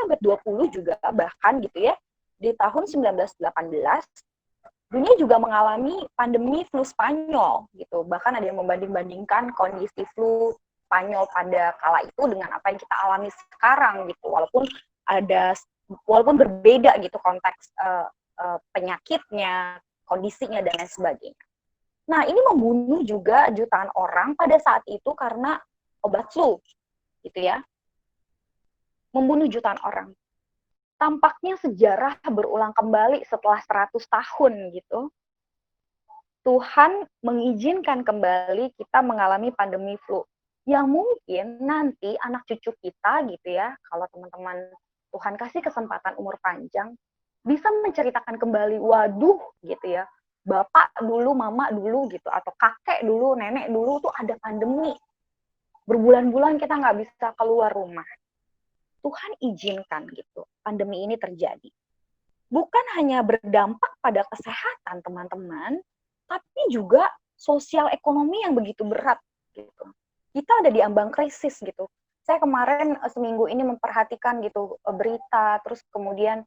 abad 20 juga bahkan gitu ya, di tahun 1918 dunia juga mengalami pandemi flu Spanyol gitu. Bahkan ada yang membanding-bandingkan kondisi flu Spanyol pada kala itu dengan apa yang kita alami sekarang gitu. Walaupun berbeda gitu konteks penyakitnya, kondisinya dan lain sebagainya. Nah, ini membunuh juga jutaan orang pada saat itu karena obat flu gitu ya. Membunuh jutaan orang. Tampaknya sejarah berulang kembali setelah 100 tahun gitu. Tuhan mengizinkan kembali kita mengalami pandemi flu. Yang mungkin nanti anak cucu kita gitu ya, kalau teman-teman Tuhan kasih kesempatan umur panjang, bisa menceritakan kembali, waduh gitu ya, bapak dulu, mama dulu gitu, atau kakek dulu, nenek dulu tuh ada pandemi. Berbulan-bulan kita nggak bisa keluar rumah. Tuhan izinkan gitu, pandemi ini terjadi. Bukan hanya berdampak pada kesehatan teman-teman, tapi juga sosial ekonomi yang begitu berat gitu. Kita ada di ambang krisis gitu. Saya kemarin seminggu ini memperhatikan gitu berita, terus kemudian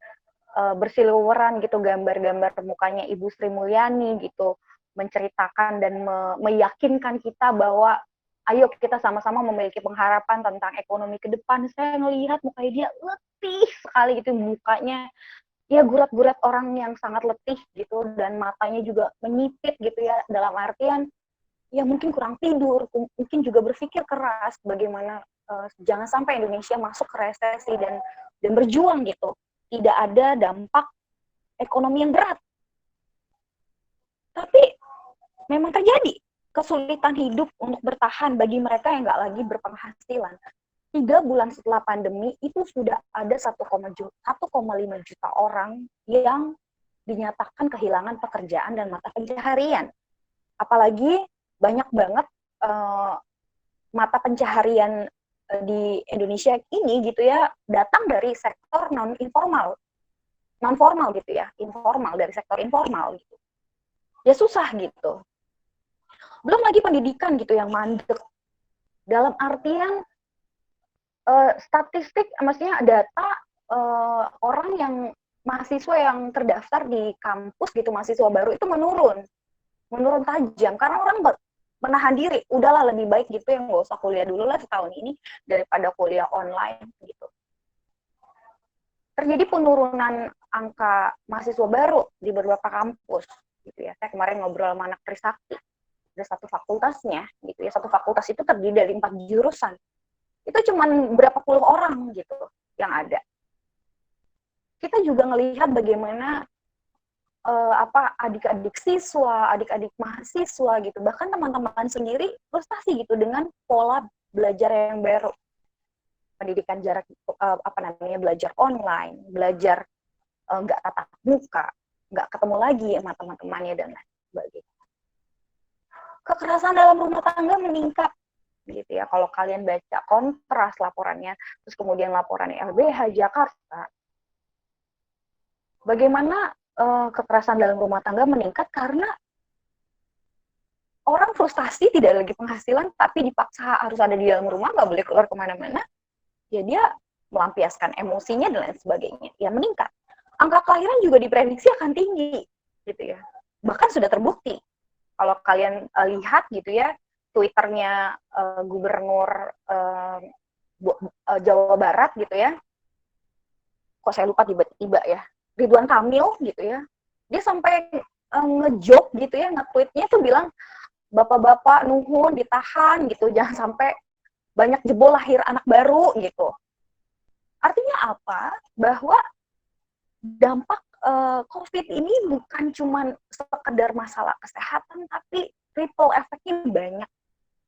berseliweran gitu gambar-gambar mukanya Ibu Sri Mulyani gitu, menceritakan dan meyakinkan kita bahwa ayo kita sama-sama memiliki pengharapan tentang ekonomi ke depan. Saya melihat mukanya dia letih sekali gitu, mukanya ya gurat-gurat orang yang sangat letih gitu, dan matanya juga menyipit gitu ya, dalam artian ya mungkin kurang tidur, mungkin juga berpikir keras bagaimana jangan sampai Indonesia masuk ke resesi dan berjuang gitu, tidak ada dampak ekonomi yang berat. Tapi memang terjadi kesulitan hidup untuk bertahan bagi mereka yang nggak lagi berpenghasilan. 3 bulan setelah pandemi itu sudah ada 1,5 juta orang yang dinyatakan kehilangan pekerjaan dan mata pencaharian. Apalagi banyak banget mata pencaharian di Indonesia ini gitu ya, datang dari sektor non formal gitu ya, informal, dari sektor informal gitu. Ya susah gitu. Belum lagi pendidikan gitu yang mandek. Dalam artian statistik, maksudnya data orang yang mahasiswa yang terdaftar di kampus gitu, mahasiswa baru itu menurun tajam karena orang menahan diri, udahlah lebih baik gitu yang nggak usah kuliah dulu lah setahun ini daripada kuliah online gitu. Terjadi penurunan angka mahasiswa baru di beberapa kampus gitu ya. Saya kemarin ngobrol sama anak Trisakti, ada satu fakultasnya gitu ya, satu fakultas itu terdiri dari 4 jurusan. Itu cuma berapa puluh orang gitu yang ada. Kita juga ngelihat bagaimana adik-adik siswa, adik-adik mahasiswa gitu, bahkan teman-teman sendiri frustasi gitu dengan pola belajar yang baru. Pendidikan jarak belajar online, belajar nggak tatap muka, nggak ketemu lagi sama teman-temannya dan lain sebagainya. Kekerasan dalam rumah tangga meningkat gitu ya. Kalau kalian baca Kontras laporannya, terus kemudian laporan LBH Jakarta, bagaimana kekerasan dalam rumah tangga meningkat karena orang frustasi, tidak lagi penghasilan, tapi dipaksa harus ada di dalam rumah, nggak boleh keluar kemana-mana, ya dia melampiaskan emosinya dan lain sebagainya, ya meningkat. Angka kelahiran juga diprediksi akan tinggi gitu ya, bahkan sudah terbukti. Kalau kalian lihat gitu ya, Twitternya Gubernur Jawa Barat gitu ya, kok saya lupa tiba-tiba ya, Ridwan Kamil gitu ya, dia sampai ngejoke gitu ya, nge-tweetnya tuh bilang, bapak-bapak nuhun ditahan gitu, jangan sampai banyak jebol lahir anak baru gitu. Artinya apa? Bahwa dampak COVID ini bukan cuma sekedar masalah kesehatan, tapi ripple efeknya banyak.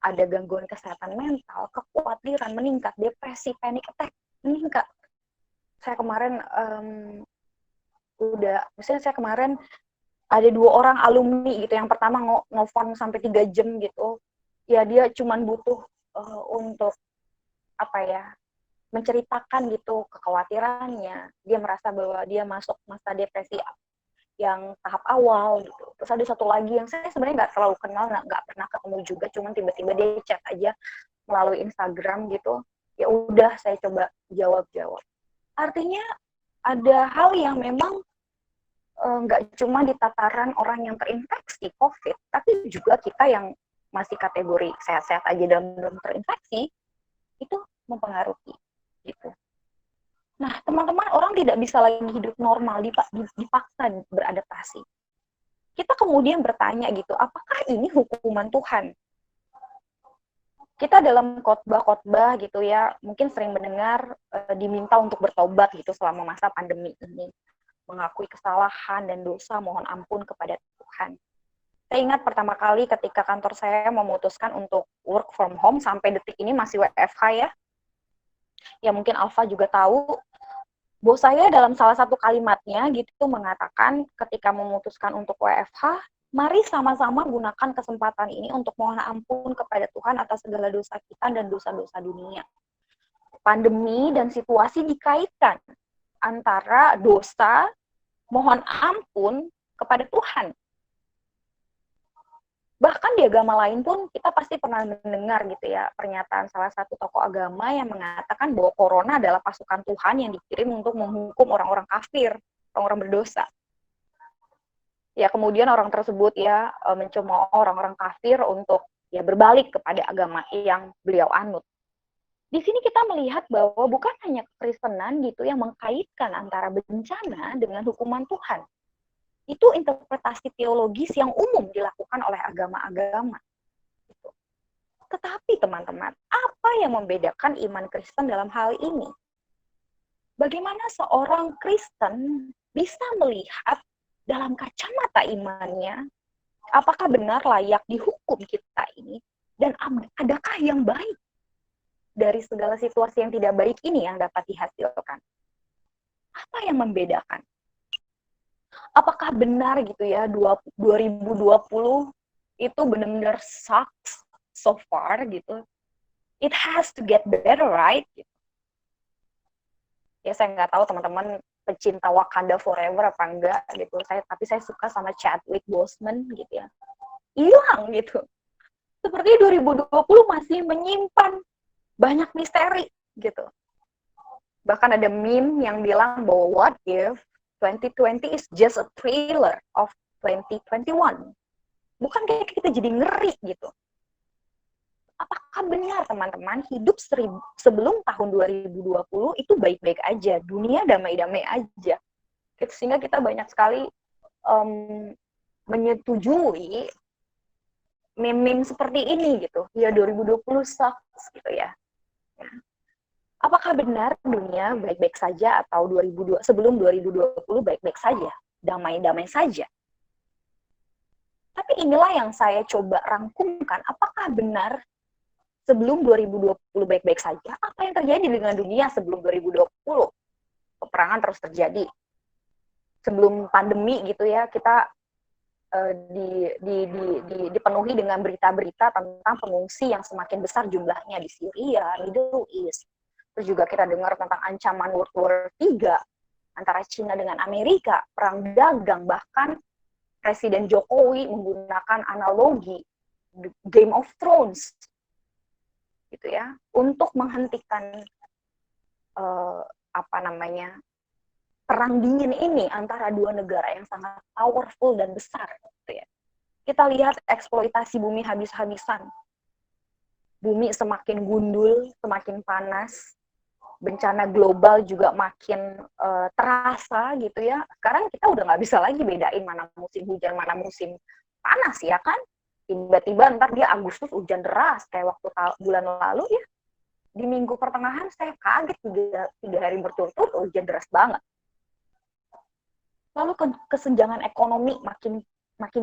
Ada gangguan kesehatan mental, kekhawatiran meningkat, depresi, panic attack meningkat. Saya kemarin misalnya saya kemarin ada 2 orang alumni gitu, yang pertama ngofon sampai 3 jam gitu, ya dia cuman butuh untuk menceritakan gitu kekhawatirannya, dia merasa bahwa dia masuk masa depresi yang tahap awal gitu. Terus ada satu lagi yang saya sebenarnya nggak terlalu kenal, nggak pernah ketemu juga, cuman tiba-tiba dia chat aja melalui Instagram gitu, ya udah saya coba jawab. Artinya ada hal yang memang nggak cuma di tataran orang yang terinfeksi COVID, tapi juga kita yang masih kategori sehat-sehat aja dan belum terinfeksi, itu mempengaruhi gitu. Nah, teman-teman, orang tidak bisa lagi hidup normal, dipaksa beradaptasi. Kita kemudian bertanya gitu, apakah ini hukuman Tuhan? Kita dalam khotbah-khotbah gitu ya, mungkin sering mendengar diminta untuk bertobat gitu selama masa pandemi ini. Mengakui kesalahan dan dosa, mohon ampun kepada Tuhan. Saya ingat pertama kali ketika kantor saya memutuskan untuk work from home, sampai detik ini masih WFH ya. Ya mungkin Alfa juga tahu, bos saya dalam salah satu kalimatnya gitu mengatakan ketika memutuskan untuk WFH, mari sama-sama gunakan kesempatan ini untuk mohon ampun kepada Tuhan atas segala dosa kita dan dosa-dosa dunia. Pandemi dan situasi dikaitkan antara dosa, mohon ampun kepada Tuhan. Bahkan di agama lain pun kita pasti pernah mendengar gitu ya, pernyataan salah satu tokoh agama yang mengatakan bahwa corona adalah pasukan Tuhan yang dikirim untuk menghukum orang-orang kafir, orang-orang berdosa. Ya kemudian orang tersebut ya mencemooh orang-orang kafir untuk ya berbalik kepada agama yang beliau anut. Di sini kita melihat bahwa bukan hanya kekristenan gitu yang mengkaitkan antara bencana dengan hukuman Tuhan. Itu interpretasi teologis yang umum dilakukan oleh agama-agama. Tetapi teman-teman, apa yang membedakan iman Kristen dalam hal ini? Bagaimana seorang Kristen bisa melihat dalam kacamata imannya, apakah benar layak dihukum kita ini, dan adakah yang baik dari segala situasi yang tidak baik ini yang dapat dihasilkan? Apa yang membedakan? Apakah benar gitu ya 2020 itu benar-benar sucks so far gitu? It has to get better, right? Gitu. Ya saya nggak tahu teman-teman pecinta Wakanda Forever apa enggak gitu. Tapi saya suka sama Chadwick Boseman gitu ya. Hilang gitu. Seperti 2020 masih menyimpan banyak misteri gitu. Bahkan ada meme yang bilang bahwa what if 2020 is just a trailer of 2021. Bukan kayak kita jadi ngeri gitu. Apakah benar teman-teman hidup sebelum tahun 2020 itu baik-baik aja, dunia damai-damai aja. Sehingga kita banyak sekali menyetujui meme-meme seperti ini gitu. Ya 2020 sucks gitu ya. Apakah benar dunia baik-baik saja atau sebelum 2020 baik-baik saja, damai-damai saja? Tapi inilah yang saya coba rangkumkan, apakah benar sebelum 2020 baik-baik saja? Apa yang terjadi dengan dunia sebelum 2020? Peperangan terus terjadi. Sebelum pandemi gitu ya, kita dipenuhi dengan berita-berita tentang pengungsi yang semakin besar jumlahnya di Syria, Middle East. Terus juga kita dengar tentang ancaman World War III antara China dengan Amerika, perang dagang, bahkan Presiden Jokowi menggunakan analogi Game of Thrones, gitu ya, untuk menghentikan perang dingin ini antara dua negara yang sangat powerful dan besar. Gitu ya. Kita lihat eksploitasi bumi habis-habisan, bumi semakin gundul, semakin panas. Bencana global juga makin terasa gitu ya. Sekarang kita udah nggak bisa lagi bedain mana musim hujan, mana musim panas ya kan. Tiba-tiba ntar dia Agustus hujan deras kayak waktu bulan lalu ya. Di minggu pertengahan saya kaget 3 hari berturut-turut hujan deras banget. Lalu kesenjangan ekonomi makin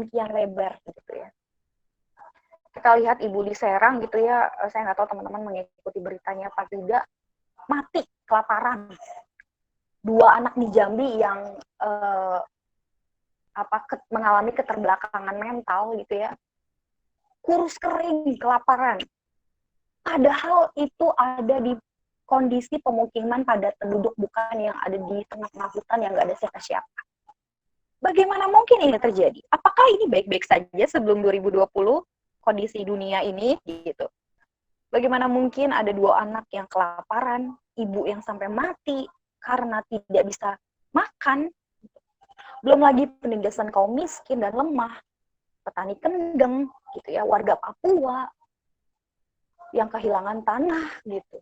kian lebar gitu ya. Kita lihat ibu di Serang gitu ya, saya nggak tahu teman-teman mengikuti beritanya apa tidak, mati kelaparan. 2 anak di Jambi yang mengalami keterbelakangan mental gitu ya, kurus kering, kelaparan. Padahal itu ada di kondisi pemukiman padat penduduk, bukan yang ada di tengah-tengah hutan yang nggak ada siapa-siapa. Bagaimana mungkin ini terjadi? Apakah ini baik-baik saja sebelum 2020 kondisi dunia ini gitu? Bagaimana mungkin ada 2 anak yang kelaparan, ibu yang sampai mati, karena tidak bisa makan. Belum lagi penindasan kaum miskin dan lemah, petani kendeng, gitu ya, warga Papua yang kehilangan tanah, gitu.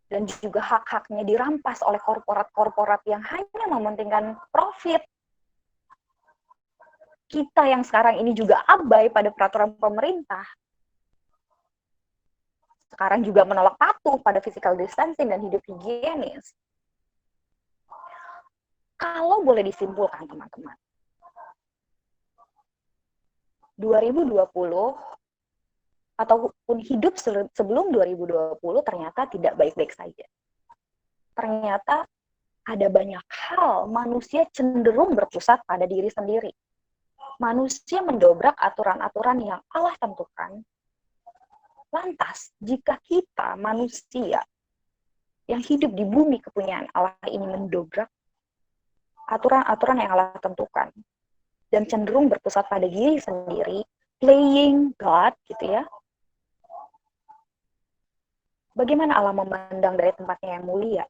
Dan juga hak-haknya dirampas oleh korporat-korporat yang hanya mementingkan profit. Kita yang sekarang ini juga abai pada peraturan pemerintah. Sekarang juga menolak patuh pada physical distancing dan hidup higienis. Kalau boleh disimpulkan, teman-teman, 2020 ataupun hidup sebelum 2020 ternyata tidak baik-baik saja. Ternyata ada banyak hal manusia cenderung berpusat pada diri sendiri. Manusia mendobrak aturan-aturan yang Allah tentukan. Lantas, jika kita manusia yang hidup di bumi kepunyaan Allah ini mendobrak aturan-aturan yang Allah tentukan dan cenderung berpusat pada diri sendiri, playing God, gitu ya. Bagaimana Allah memandang dari tempatnya yang mulia?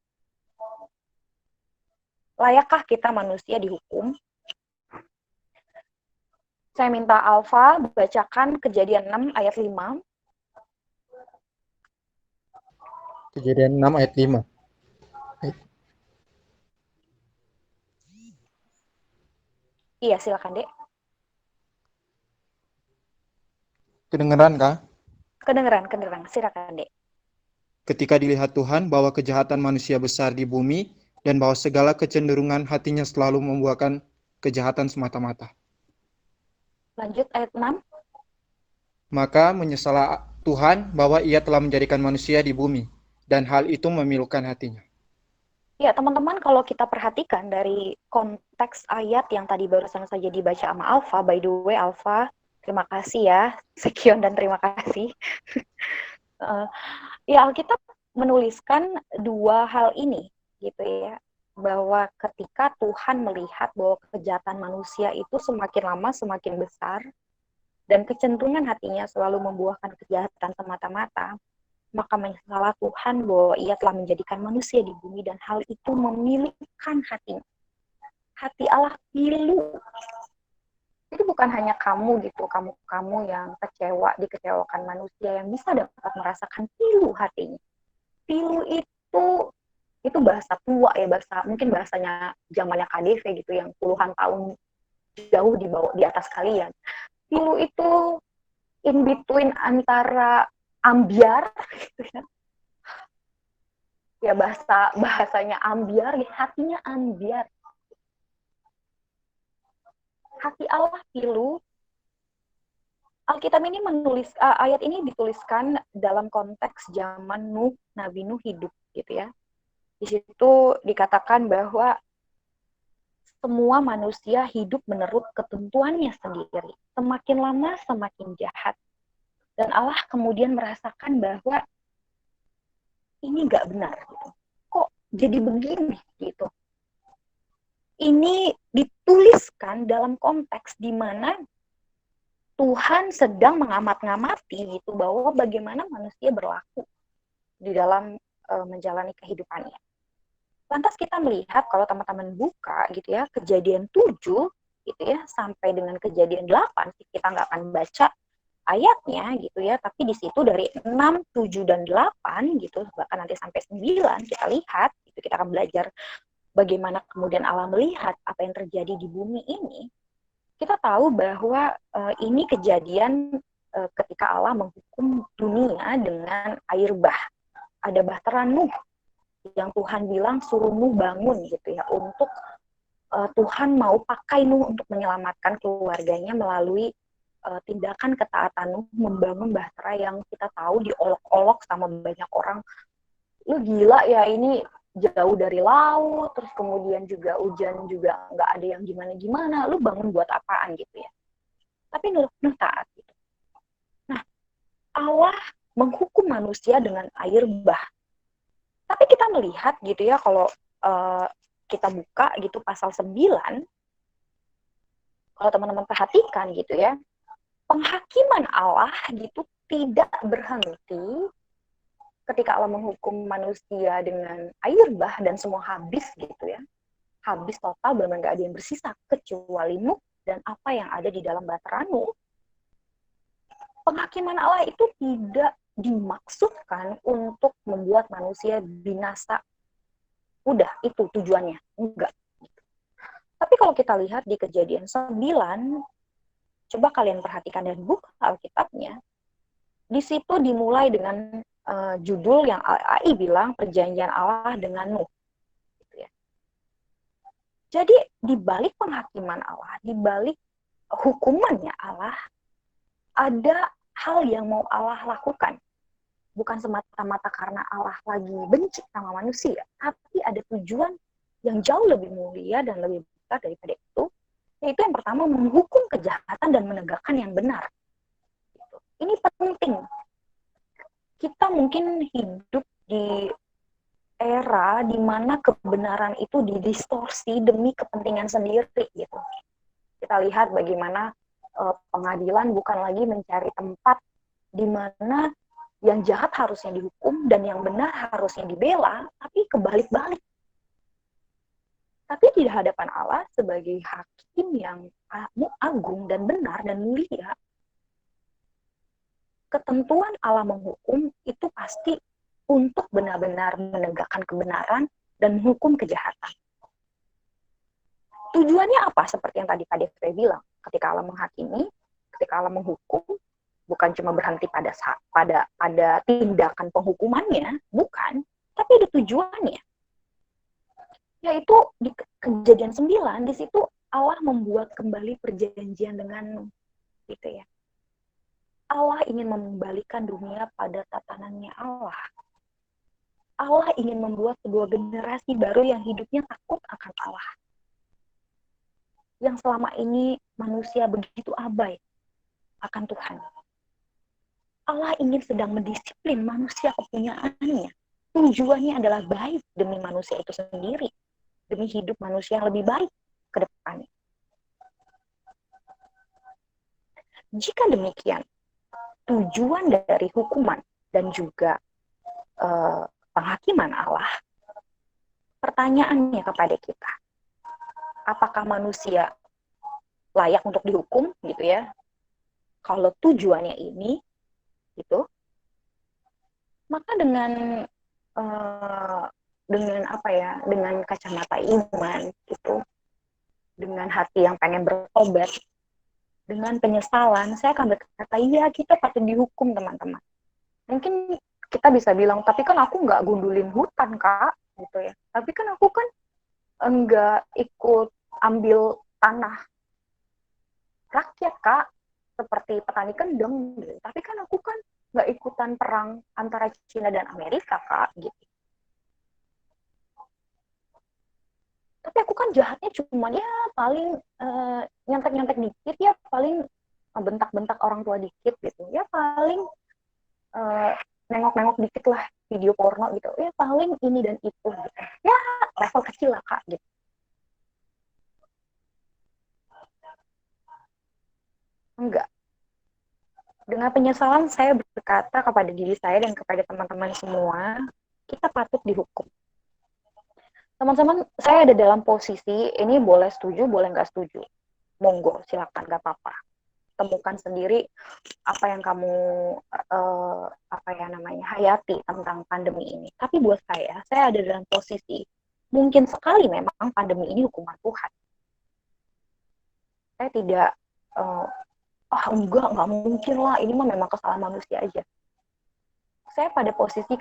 Layakkah kita manusia dihukum? Saya minta Alfa bacakan Kejadian 6 ayat 5. Kejadian 6 ayat 5. Iya, silakan, Dek. Kedengeran kah? Kedengeran. Silakan, Dek. Ketika dilihat Tuhan bahwa kejahatan manusia besar di bumi dan bahwa segala kecenderungan hatinya selalu membuahkan kejahatan semata-mata. Lanjut ayat 6. Maka menyesallah Tuhan bahwa ia telah menjadikan manusia di bumi, dan hal itu memilukan hatinya. Ya, teman-teman, kalau kita perhatikan dari konteks ayat yang tadi barusan saja dibaca sama Alfa, by the way, Alfa, terima kasih ya, sekian dan terima kasih. Ya, Alkitab menuliskan dua hal ini, gitu ya, bahwa ketika Tuhan melihat bahwa kejahatan manusia itu semakin lama semakin besar, dan kecenderungan hatinya selalu membuahkan kejahatan semata-mata, maka menyesallah Tuhan bahwa ia telah menjadikan manusia di bumi dan hal itu memilihkan hatinya. Hati Allah pilu. Jadi bukan hanya kamu gitu, kamu yang dikecewakan manusia yang bisa dapat merasakan pilu hatinya. Pilu itu bahasa tua ya, mungkin bahasanya zamannya KDV gitu yang puluhan tahun jauh di atas kalian. Pilu itu in between antara ambiar gitu ya. Ya bahasanya ambiar, hatinya ambiar. Hati Allah pilu. Alkitab ini ayat ini dituliskan dalam konteks zaman Nuh, Nabi Nuh hidup gitu ya. Di situ dikatakan bahwa semua manusia hidup menurut ketentuannya sendiri. Semakin lama semakin jahat. Dan Allah kemudian merasakan bahwa ini nggak benar gitu. Kok jadi begini gitu. Ini dituliskan dalam konteks di mana Tuhan sedang mengamat-ngamati gitu bahwa bagaimana manusia berlaku di dalam menjalani kehidupannya. Lantas kita melihat kalau teman-teman buka gitu ya, Kejadian 7 gitu ya sampai dengan Kejadian 8, kita nggak akan baca ayatnya gitu ya, tapi di situ dari 6, 7 dan 8 gitu, bahkan nanti sampai 9 kita lihat, gitu, kita akan belajar bagaimana kemudian Allah melihat apa yang terjadi di bumi ini. Kita tahu bahwa ini kejadian ketika Allah menghukum dunia dengan air bah. Ada bahtera Nuh yang Tuhan bilang suruh Nuh bangun gitu ya, untuk Tuhan mau pakai Nuh untuk menyelamatkan keluarganya melalui tindakan ketaatan Nuh membangun bahtera yang kita tahu diolok-olok sama banyak orang. Lu gila ya, ini jauh dari laut, terus kemudian juga hujan juga nggak ada yang gimana-gimana, lu bangun buat apaan gitu ya. Tapi Nuh taat gitu. Nah, Allah menghukum manusia dengan air bah. Tapi kita melihat gitu ya, kalau kita buka gitu pasal 9, kalau teman-teman perhatikan gitu ya, penghakiman Allah gitu tidak berhenti ketika Allah menghukum manusia dengan air bah dan semua habis gitu ya. Habis total, benar-benar nggak ada yang bersisa kecuali Nuh dan apa yang ada di dalam bahtera Nuh. Penghakiman Allah itu tidak dimaksudkan untuk membuat manusia binasa. Udah, itu tujuannya. Enggak. Tapi kalau kita lihat di Kejadian 9, coba kalian perhatikan dan buka Alkitabnya, di situ dimulai dengan judul yang AI bilang perjanjian Allah dengan Nuh. Gitu ya. Jadi di balik penghakiman Allah, di balik hukumannya Allah, ada hal yang mau Allah lakukan. Bukan semata-mata karena Allah lagi benci sama manusia, tapi ada tujuan yang jauh lebih mulia dan lebih besar daripada itu, yaitu yang pertama menghukum kejahatan dan menegakkan yang benar. Ini penting. Kita mungkin hidup di era di mana kebenaran itu didistorsi demi kepentingan sendiri gitu. Kita lihat bagaimana pengadilan bukan lagi mencari tempat di mana yang jahat harusnya dihukum dan yang benar harusnya dibela, tapi kebalik-balik. Tapi di hadapan Allah sebagai hakim yang agung dan benar dan mulia, ketentuan Allah menghukum itu pasti untuk benar-benar menegakkan kebenaran dan menghukum kejahatan. Tujuannya apa? Seperti yang tadi Kak Devre bilang, ketika Allah menghakimi, ketika Allah menghukum, bukan cuma berhenti pada tindakan penghukumannya, bukan, tapi ada tujuannya. Yaitu di Kejadian 9, di situ Allah membuat kembali perjanjian dengan gitu ya. Allah ingin mengembalikan dunia pada tatanannya Allah. Allah ingin membuat sebuah generasi baru yang hidupnya takut akan Allah. Yang selama ini manusia begitu abai akan Tuhan. Allah ingin sedang mendisiplin manusia kepunyaannya. Tujuannya adalah baik demi manusia itu sendiri. Demi hidup manusia yang lebih baik ke depannya. Jika demikian, tujuan dari hukuman dan juga penghakiman Allah, pertanyaannya kepada kita, apakah manusia layak untuk dihukum gitu ya? Kalau tujuannya ini, gitu, maka dengan apa ya, dengan kacamata iman gitu, dengan hati yang pengen bertobat, dengan penyesalan, saya akan berkata, iya kita patut dihukum teman-teman. Mungkin kita bisa bilang, tapi kan aku nggak gundulin hutan Kak, gitu ya. Tapi kan aku kan nggak ikut ambil tanah rakyat Kak, seperti petani kendeng gitu. Tapi kan aku kan nggak ikutan perang antara Cina dan Amerika Kak, gitu. Tapi aku kan jahatnya cuma ya paling nyantek-nyantek dikit ya, paling bentak-bentak orang tua dikit gitu. Ya paling nengok-nengok dikit lah video porno gitu. Ya paling ini dan itu gitu. Ya level kecil lah Kak gitu. Enggak. Dengan penyesalan saya berkata kepada diri saya dan kepada teman-teman semua, kita patut dihukum. Teman-teman, saya ada dalam posisi, ini boleh setuju, boleh nggak setuju. Monggo, silakan, nggak apa-apa. Temukan sendiri apa yang kamu hayati tentang pandemi ini. Tapi buat saya ada dalam posisi, mungkin sekali memang pandemi ini hukuman Tuhan. Saya tidak nggak mungkin lah, ini mah memang kesalahan manusia aja. Saya pada posisi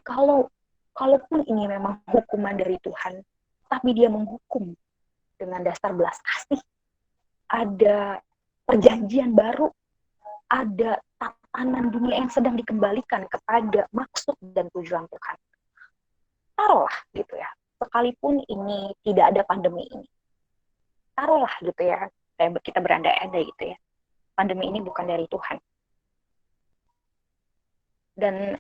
kalaupun ini memang hukuman dari Tuhan, tapi dia menghukum dengan dasar belas kasih, ada perjanjian baru, ada tatanan dunia yang sedang dikembalikan kepada maksud dan tujuan Tuhan. Taruhlah gitu ya, sekalipun ini tidak ada pandemi ini, taruhlah gitu ya, kita berandai-andai gitu ya, pandemi ini bukan dari Tuhan. Dan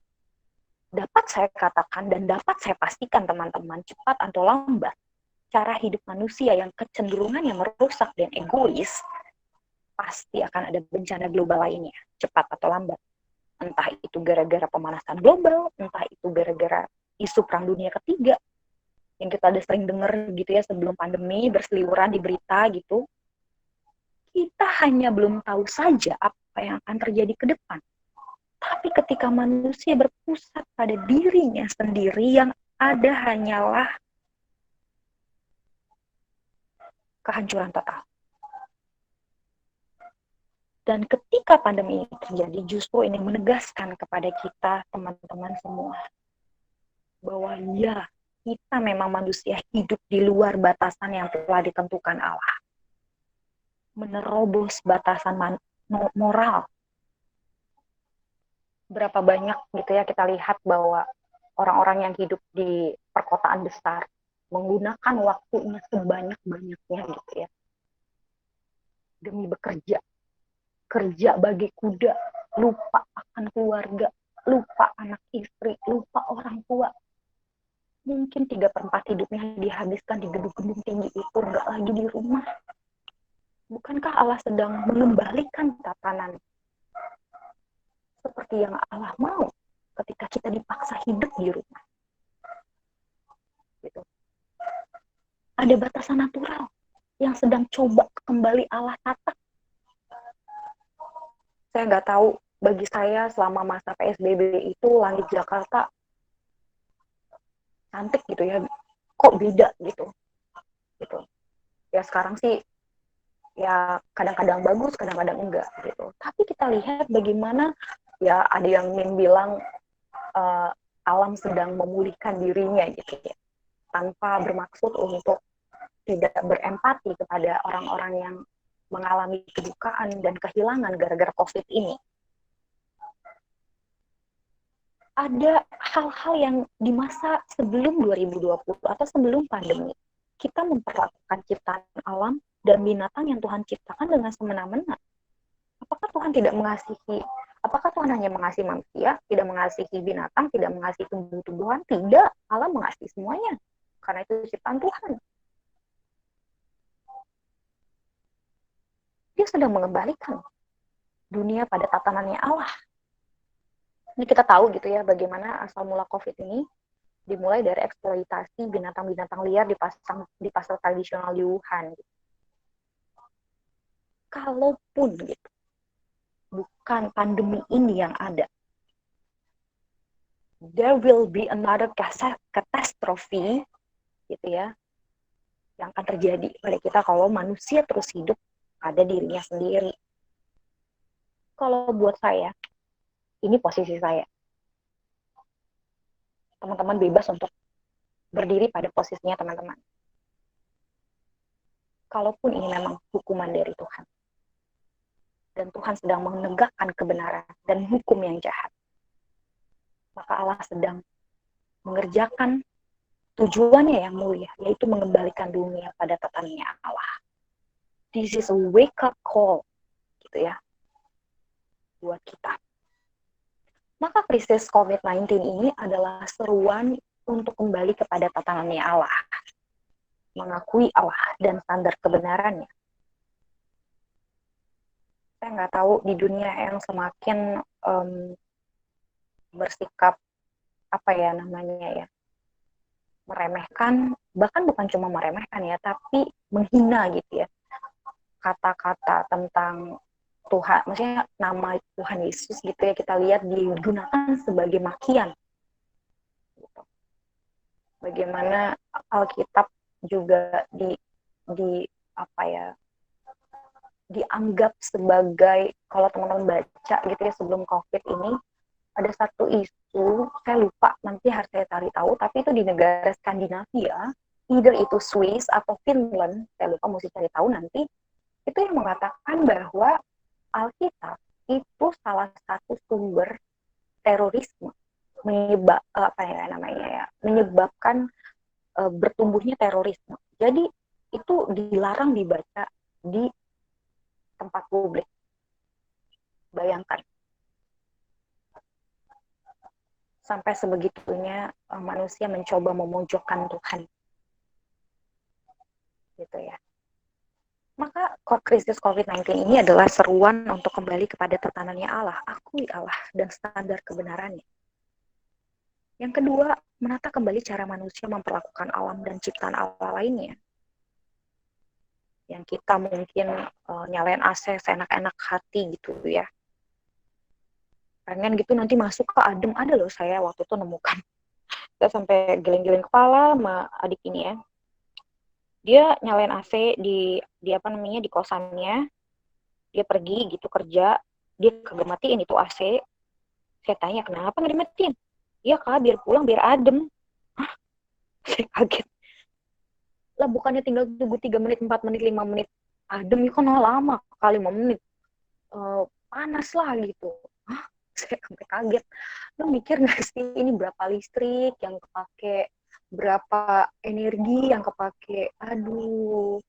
dapat saya katakan dan dapat saya pastikan teman-teman, cepat atau lambat, cara hidup manusia yang kecenderungannya merusak dan egois, pasti akan ada bencana global lainnya, cepat atau lambat. Entah itu gara-gara pemanasan global, entah itu gara-gara isu perang dunia ketiga yang kita ada sering dengar gitu ya sebelum pandemi, berseliweran di berita gitu. Kita hanya belum tahu saja apa yang akan terjadi ke depan. Tapi ketika manusia berpusat pada dirinya sendiri, yang ada hanyalah kehancuran total. Dan ketika pandemi ini terjadi, justru ini menegaskan kepada kita, teman-teman semua, bahwa ya, kita memang manusia hidup di luar batasan yang telah ditentukan Allah. Menerobos batasan moral. Berapa banyak gitu ya kita lihat bahwa orang-orang yang hidup di perkotaan besar menggunakan waktunya sebanyak-banyaknya gitu ya. Demi bekerja. Kerja bagi kuda, lupa akan keluarga, lupa anak istri, lupa orang tua. Mungkin 3/4 hidupnya dihabiskan di gedung-gedung tinggi itu, nggak lagi di rumah. Bukankah Allah sedang mengembalikan tatanan seperti yang Allah mau ketika kita dipaksa hidup di rumah? Gitu. Ada batasan natural yang sedang coba kembali Allah tata. Saya nggak tahu, bagi saya selama masa PSBB itu langit Jakarta cantik gitu ya, kok beda gitu ya. Sekarang sih ya kadang-kadang bagus, kadang-kadang enggak gitu. Tapi kita lihat bagaimana ya, ada yang bilang alam sedang memulihkan dirinya gitu ya, tanpa bermaksud untuk tidak berempati kepada orang-orang yang mengalami kedukaan dan kehilangan gara-gara COVID ini. Ada hal-hal yang di masa sebelum 2020 atau sebelum pandemi, kita memperlakukan ciptaan alam dan binatang yang Tuhan ciptakan dengan semena-mena. Apakah Tuhan tidak mengasihi? Apakah Tuhan hanya mengasihi manusia, tidak mengasihi binatang, tidak mengasihi tumbuh-tumbuhan? Tidak, Allah mengasihi semuanya. Karena itu ciptaan Tuhan. Dia sedang mengembalikan dunia pada tatanannya Allah. Ini kita tahu gitu ya bagaimana asal mula COVID ini dimulai dari eksploitasi binatang-binatang liar di pasar tradisional di Wuhan. Kalaupun gitu, bukan pandemi ini yang ada, there will be another catastrophe gitu ya, yang akan terjadi pada kita kalau manusia terus hidup pada dirinya sendiri. Kalau buat saya, ini posisi saya. Teman-teman bebas untuk berdiri pada posisinya teman-teman. Kalaupun ini memang hukuman dari Tuhan, dan Tuhan sedang menegakkan kebenaran dan hukum yang jahat, maka Allah sedang mengerjakan tujuannya yang mulia, yaitu mengembalikan dunia pada tatanannya Allah. This is a wake-up call, gitu ya, buat kita. Maka krisis COVID-19 ini adalah seruan untuk kembali kepada tatanannya Allah, mengakui Allah dan standar kebenarannya. Saya nggak tahu di dunia yang semakin bersikap apa ya namanya ya, meremehkan, bahkan bukan cuma meremehkan ya, tapi menghina gitu ya, kata-kata tentang Tuhan, maksudnya nama Tuhan Yesus gitu ya, kita lihat digunakan sebagai makian gitu. Bagaimana Alkitab juga di apa ya, dianggap sebagai, kalau teman-teman baca gitu ya sebelum COVID ini, ada satu isu, saya lupa, nanti harus saya cari tahu, tapi itu di negara Skandinavia, either itu Swiss atau Finland, saya lupa, mesti cari tahu nanti, itu yang mengatakan bahwa Alkitab itu salah satu sumber terorisme, menyebabkan bertumbuhnya terorisme. Jadi itu dilarang dibaca di tempat publik. Bayangkan. Sampai sebegitunya manusia mencoba memojokkan Tuhan. Gitu ya. Maka krisis COVID-19 ini adalah seruan untuk kembali kepada tatanannya Allah, akui Allah dan standar kebenarannya. Yang kedua, menata kembali cara manusia memperlakukan alam dan ciptaan Allah lainnya. Yang kita mungkin nyalain AC seenak-enak hati gitu ya. Pengen gitu nanti masuk ke adem, ada loh saya waktu itu nemukan. Saya sampai geleng-geleng kepala sama adik ini ya. Dia nyalain AC di apa namanya di kosannya. Dia pergi gitu kerja, dia kagak matiin itu AC. Saya tanya, kenapa nggak dimatiin? Iya kak, biar pulang biar adem. Hah? Saya kaget. Lah bukannya tinggal tunggu 3 menit, 4 menit, 5 menit. Adem itu kan lama kali 5 menit. Panas lah gitu. Hah? Saya sampai kaget. Lo mikir nggak sih ini berapa listrik yang kepake, berapa energi yang kepake? Aduh.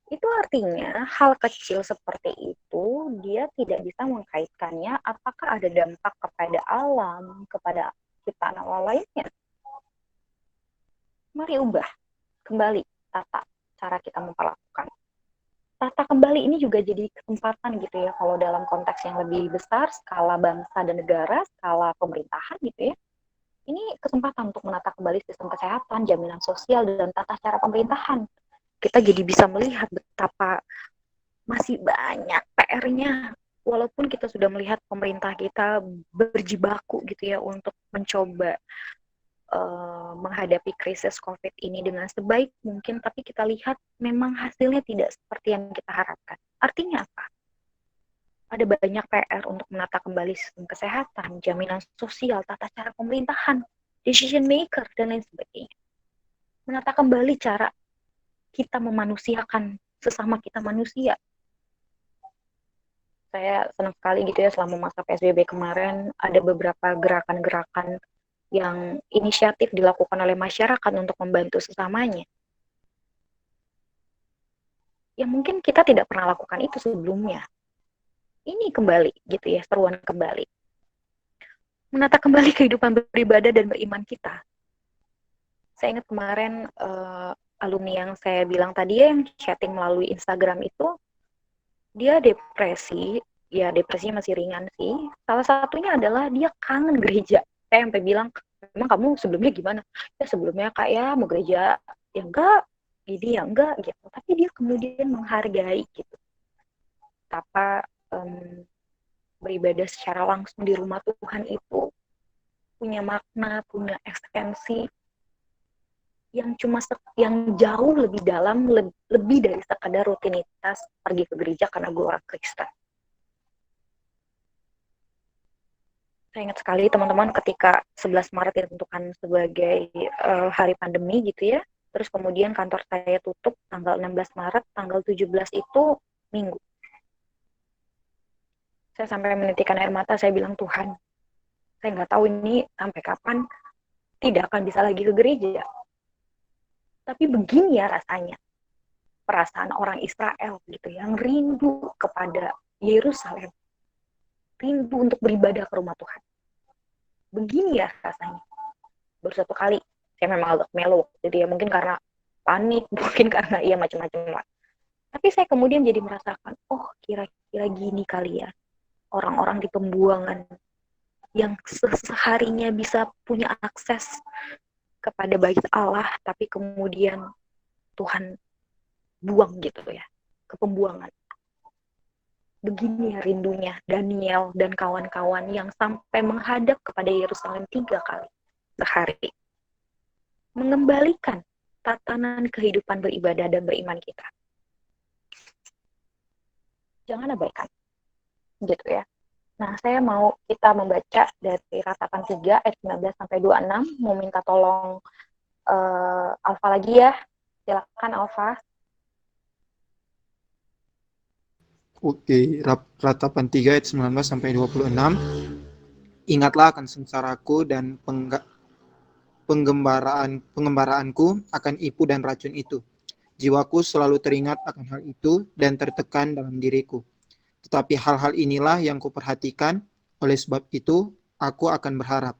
Itu artinya hal kecil seperti itu dia tidak bisa mengkaitkannya apakah ada dampak kepada alam, kepada ciptaan Allah lainnya. Mari ubah kembali tata cara kita memperlakukan. Tata kembali ini juga jadi kesempatan gitu ya kalau dalam konteks yang lebih besar, skala bangsa dan negara, skala pemerintahan gitu ya. Ini kesempatan untuk menata kembali sistem kesehatan, jaminan sosial, dan tata cara pemerintahan. Kita jadi bisa melihat betapa masih banyak PR-nya. Walaupun kita sudah melihat pemerintah kita berjibaku gitu ya untuk mencoba menghadapi krisis COVID ini dengan sebaik mungkin, tapi kita lihat memang hasilnya tidak seperti yang kita harapkan. Artinya apa? Ada banyak PR untuk menata kembali sistem kesehatan, jaminan sosial, tata cara pemerintahan, decision maker, dan lain sebagainya. Menata kembali cara kita memanusiakan sesama kita manusia. Saya senang sekali gitu ya selama masa PSBB kemarin ada beberapa gerakan-gerakan yang inisiatif dilakukan oleh masyarakat untuk membantu sesamanya. Yang mungkin kita tidak pernah lakukan itu sebelumnya. Ini kembali gitu ya, seruan kembali. Menata kembali kehidupan beribadah dan beriman kita. Saya ingat kemarin alumni yang saya bilang tadi ya, yang chatting melalui Instagram itu, dia depresi, ya depresinya masih ringan sih. Salah satunya adalah dia kangen gereja. Saya sampai bilang, emang kamu sebelumnya gimana? Ya sebelumnya kak ya mau gereja, ya enggak, ini ya enggak gitu. Tapi dia kemudian menghargai gitu. Betapa beribadah secara langsung di rumah Tuhan itu punya makna, punya eksistensi yang yang jauh lebih dalam, lebih dari sekadar rutinitas pergi ke gereja karena gue orang Kristen. Saya ingat sekali teman-teman ketika 11 Maret ditentukan sebagai hari pandemi gitu ya. Terus kemudian kantor saya tutup tanggal 16 Maret, tanggal 17 itu Minggu. Saya sampai menitikan air mata, saya bilang, Tuhan, saya nggak tahu ini sampai kapan tidak akan bisa lagi ke gereja. Tapi begini ya rasanya, perasaan orang Israel gitu yang rindu kepada Yerusalem. Rindu untuk beribadah ke rumah Tuhan. Begini ya rasanya. Baru satu kali saya memang agak melo, jadi ya mungkin karena panik, mungkin karena iya macam-macam lah. Tapi saya kemudian jadi merasakan, oh kira-kira gini kali ya orang-orang di pembuangan yang seharinya bisa punya akses kepada bait Allah, tapi kemudian Tuhan buang gitu ya ke pembuangan. Begini ya rindunya Daniel dan kawan-kawan yang sampai menghadap kepada Yerusalem 3 kali sehari. Mengembalikan tatanan kehidupan beribadah dan beriman kita. Jangan abaikan. Gitu ya. Nah, saya mau kita membaca dari Ratapan 3 ayat 19 sampai 26. Mau minta tolong Alfa lagi ya. Silakan Alfa. Oke, Ratapan 3 ayat 19 sampai 26. Ingatlah akan sengsaraku dan pengembaraanku akan ipu dan racun itu. Jiwaku selalu teringat akan hal itu dan tertekan dalam diriku. Tetapi hal-hal inilah yang kuperhatikan, oleh sebab itu aku akan berharap.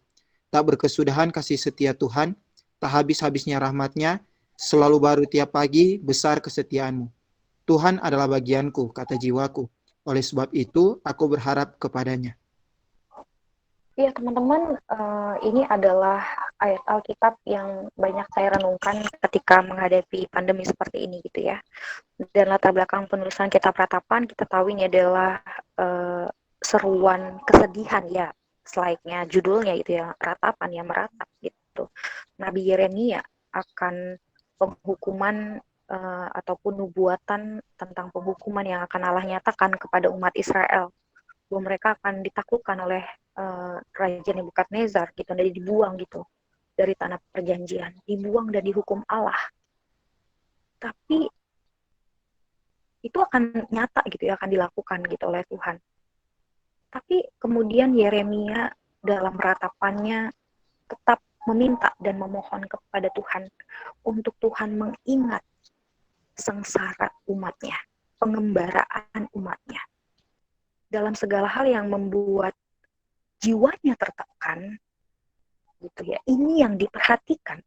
Tak berkesudahan kasih setia Tuhan, tak habis-habisnya rahmat-Nya, selalu baru tiap pagi, besar kesetiaan-Mu. Tuhan adalah bagianku, kata jiwaku. Oleh sebab itu, aku berharap kepadanya. Ya teman-teman, ini adalah ayat Alkitab yang banyak saya renungkan ketika menghadapi pandemi seperti ini gitu ya. Dan latar belakang penulisan Kitab Ratapan, kita tahu ini adalah seruan kesedihan ya, slide-nya, judulnya itu ya, Ratapan ya, meratap gitu. Nabi Yeremia akan penghukuman ataupun nubuatan tentang penghukuman yang akan Allah nyatakan kepada umat Israel, bahwa mereka akan ditaklukkan oleh Raja Nebukadnezar gitu, dan dibuang gitu dari tanah perjanjian, dibuang dan dihukum Allah. Tapi itu akan nyata gitu ya, akan dilakukan gitu oleh Tuhan. Tapi kemudian Yeremia dalam ratapannya tetap meminta dan memohon kepada Tuhan untuk Tuhan mengingat sengsara umatnya, pengembaraan umatnya. Dalam segala hal yang membuat jiwanya tertekan, gitu ya. Ini yang diperhatikan.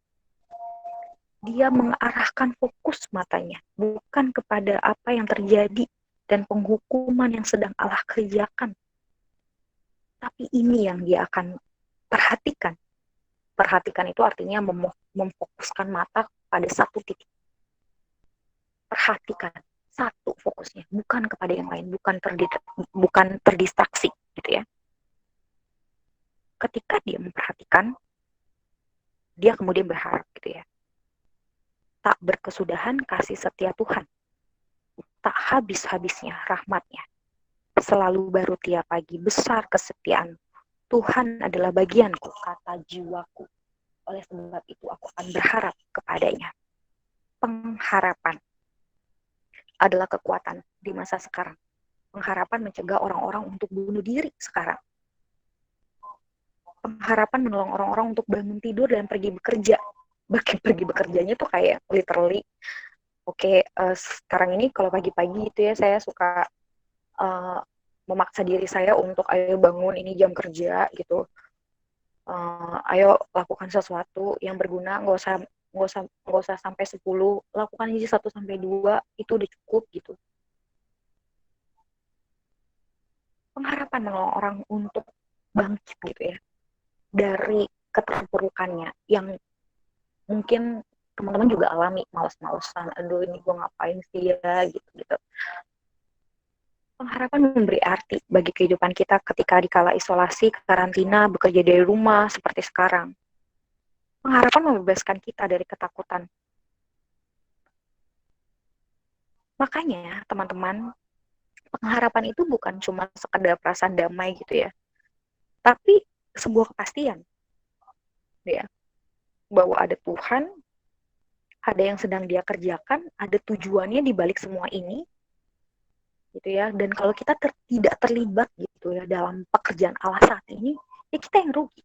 Dia mengarahkan fokus matanya bukan kepada apa yang terjadi dan penghukuman yang sedang Allah kerjakan, tapi ini yang dia akan perhatikan. Perhatikan itu artinya memfokuskan mata pada satu titik. Perhatikan satu fokusnya, bukan kepada yang lain, bukan terdistraksi gitu ya. Ketika dia memperhatikan, dia kemudian berharap gitu ya. Tak berkesudahan kasih setia Tuhan, tak habis-habisnya rahmatnya. Selalu baru tiap pagi, besar kesetiaan. Tuhan adalah bagianku, kata jiwaku. Oleh sebab itu aku akan berharap kepadanya. Pengharapan adalah kekuatan di masa sekarang. Pengharapan mencegah orang-orang untuk bunuh diri sekarang. Pengharapan menolong orang-orang untuk bangun tidur dan pergi bekerja. Bahkan pergi bekerjanya tuh kayak literally. Oke, sekarang ini kalau pagi-pagi itu ya saya suka memaksa diri saya untuk ayo bangun, ini jam kerja gitu. Ayo lakukan sesuatu yang berguna, nggak usah sampai 10, lakukan aja 1 sampai 2 itu udah cukup gitu. Pengharapan menolong orang untuk bangkit gitu ya dari keterpurukannya yang mungkin teman-teman juga alami, malas-malasan, aduh ini gue ngapain sih ya gitu. Pengharapan memberi arti bagi kehidupan kita ketika dikala isolasi, karantina, bekerja dari rumah seperti sekarang. Pengharapan membebaskan kita dari ketakutan. Makanya, teman-teman, pengharapan itu bukan cuma sekedar perasaan damai gitu ya, tapi sebuah kepastian, ya, bahwa ada Tuhan, ada yang sedang Dia kerjakan, ada tujuannya di balik semua ini, gitu ya. Dan kalau kita tidak terlibat gitu ya dalam pekerjaan Allah saat ini, ya kita yang rugi.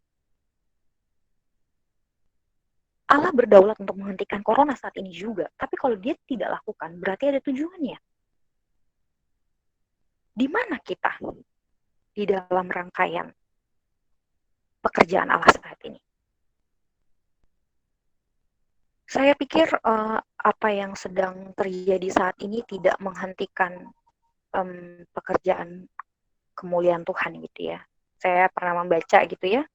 Allah berdaulat untuk menghentikan corona saat ini juga, tapi kalau Dia tidak lakukan, berarti ada tujuannya. Di mana kita di dalam rangkaian pekerjaan Allah saat ini? Saya pikir apa yang sedang terjadi saat ini tidak menghentikan pekerjaan kemuliaan Tuhan gitu ya. Saya pernah membaca gitu ya,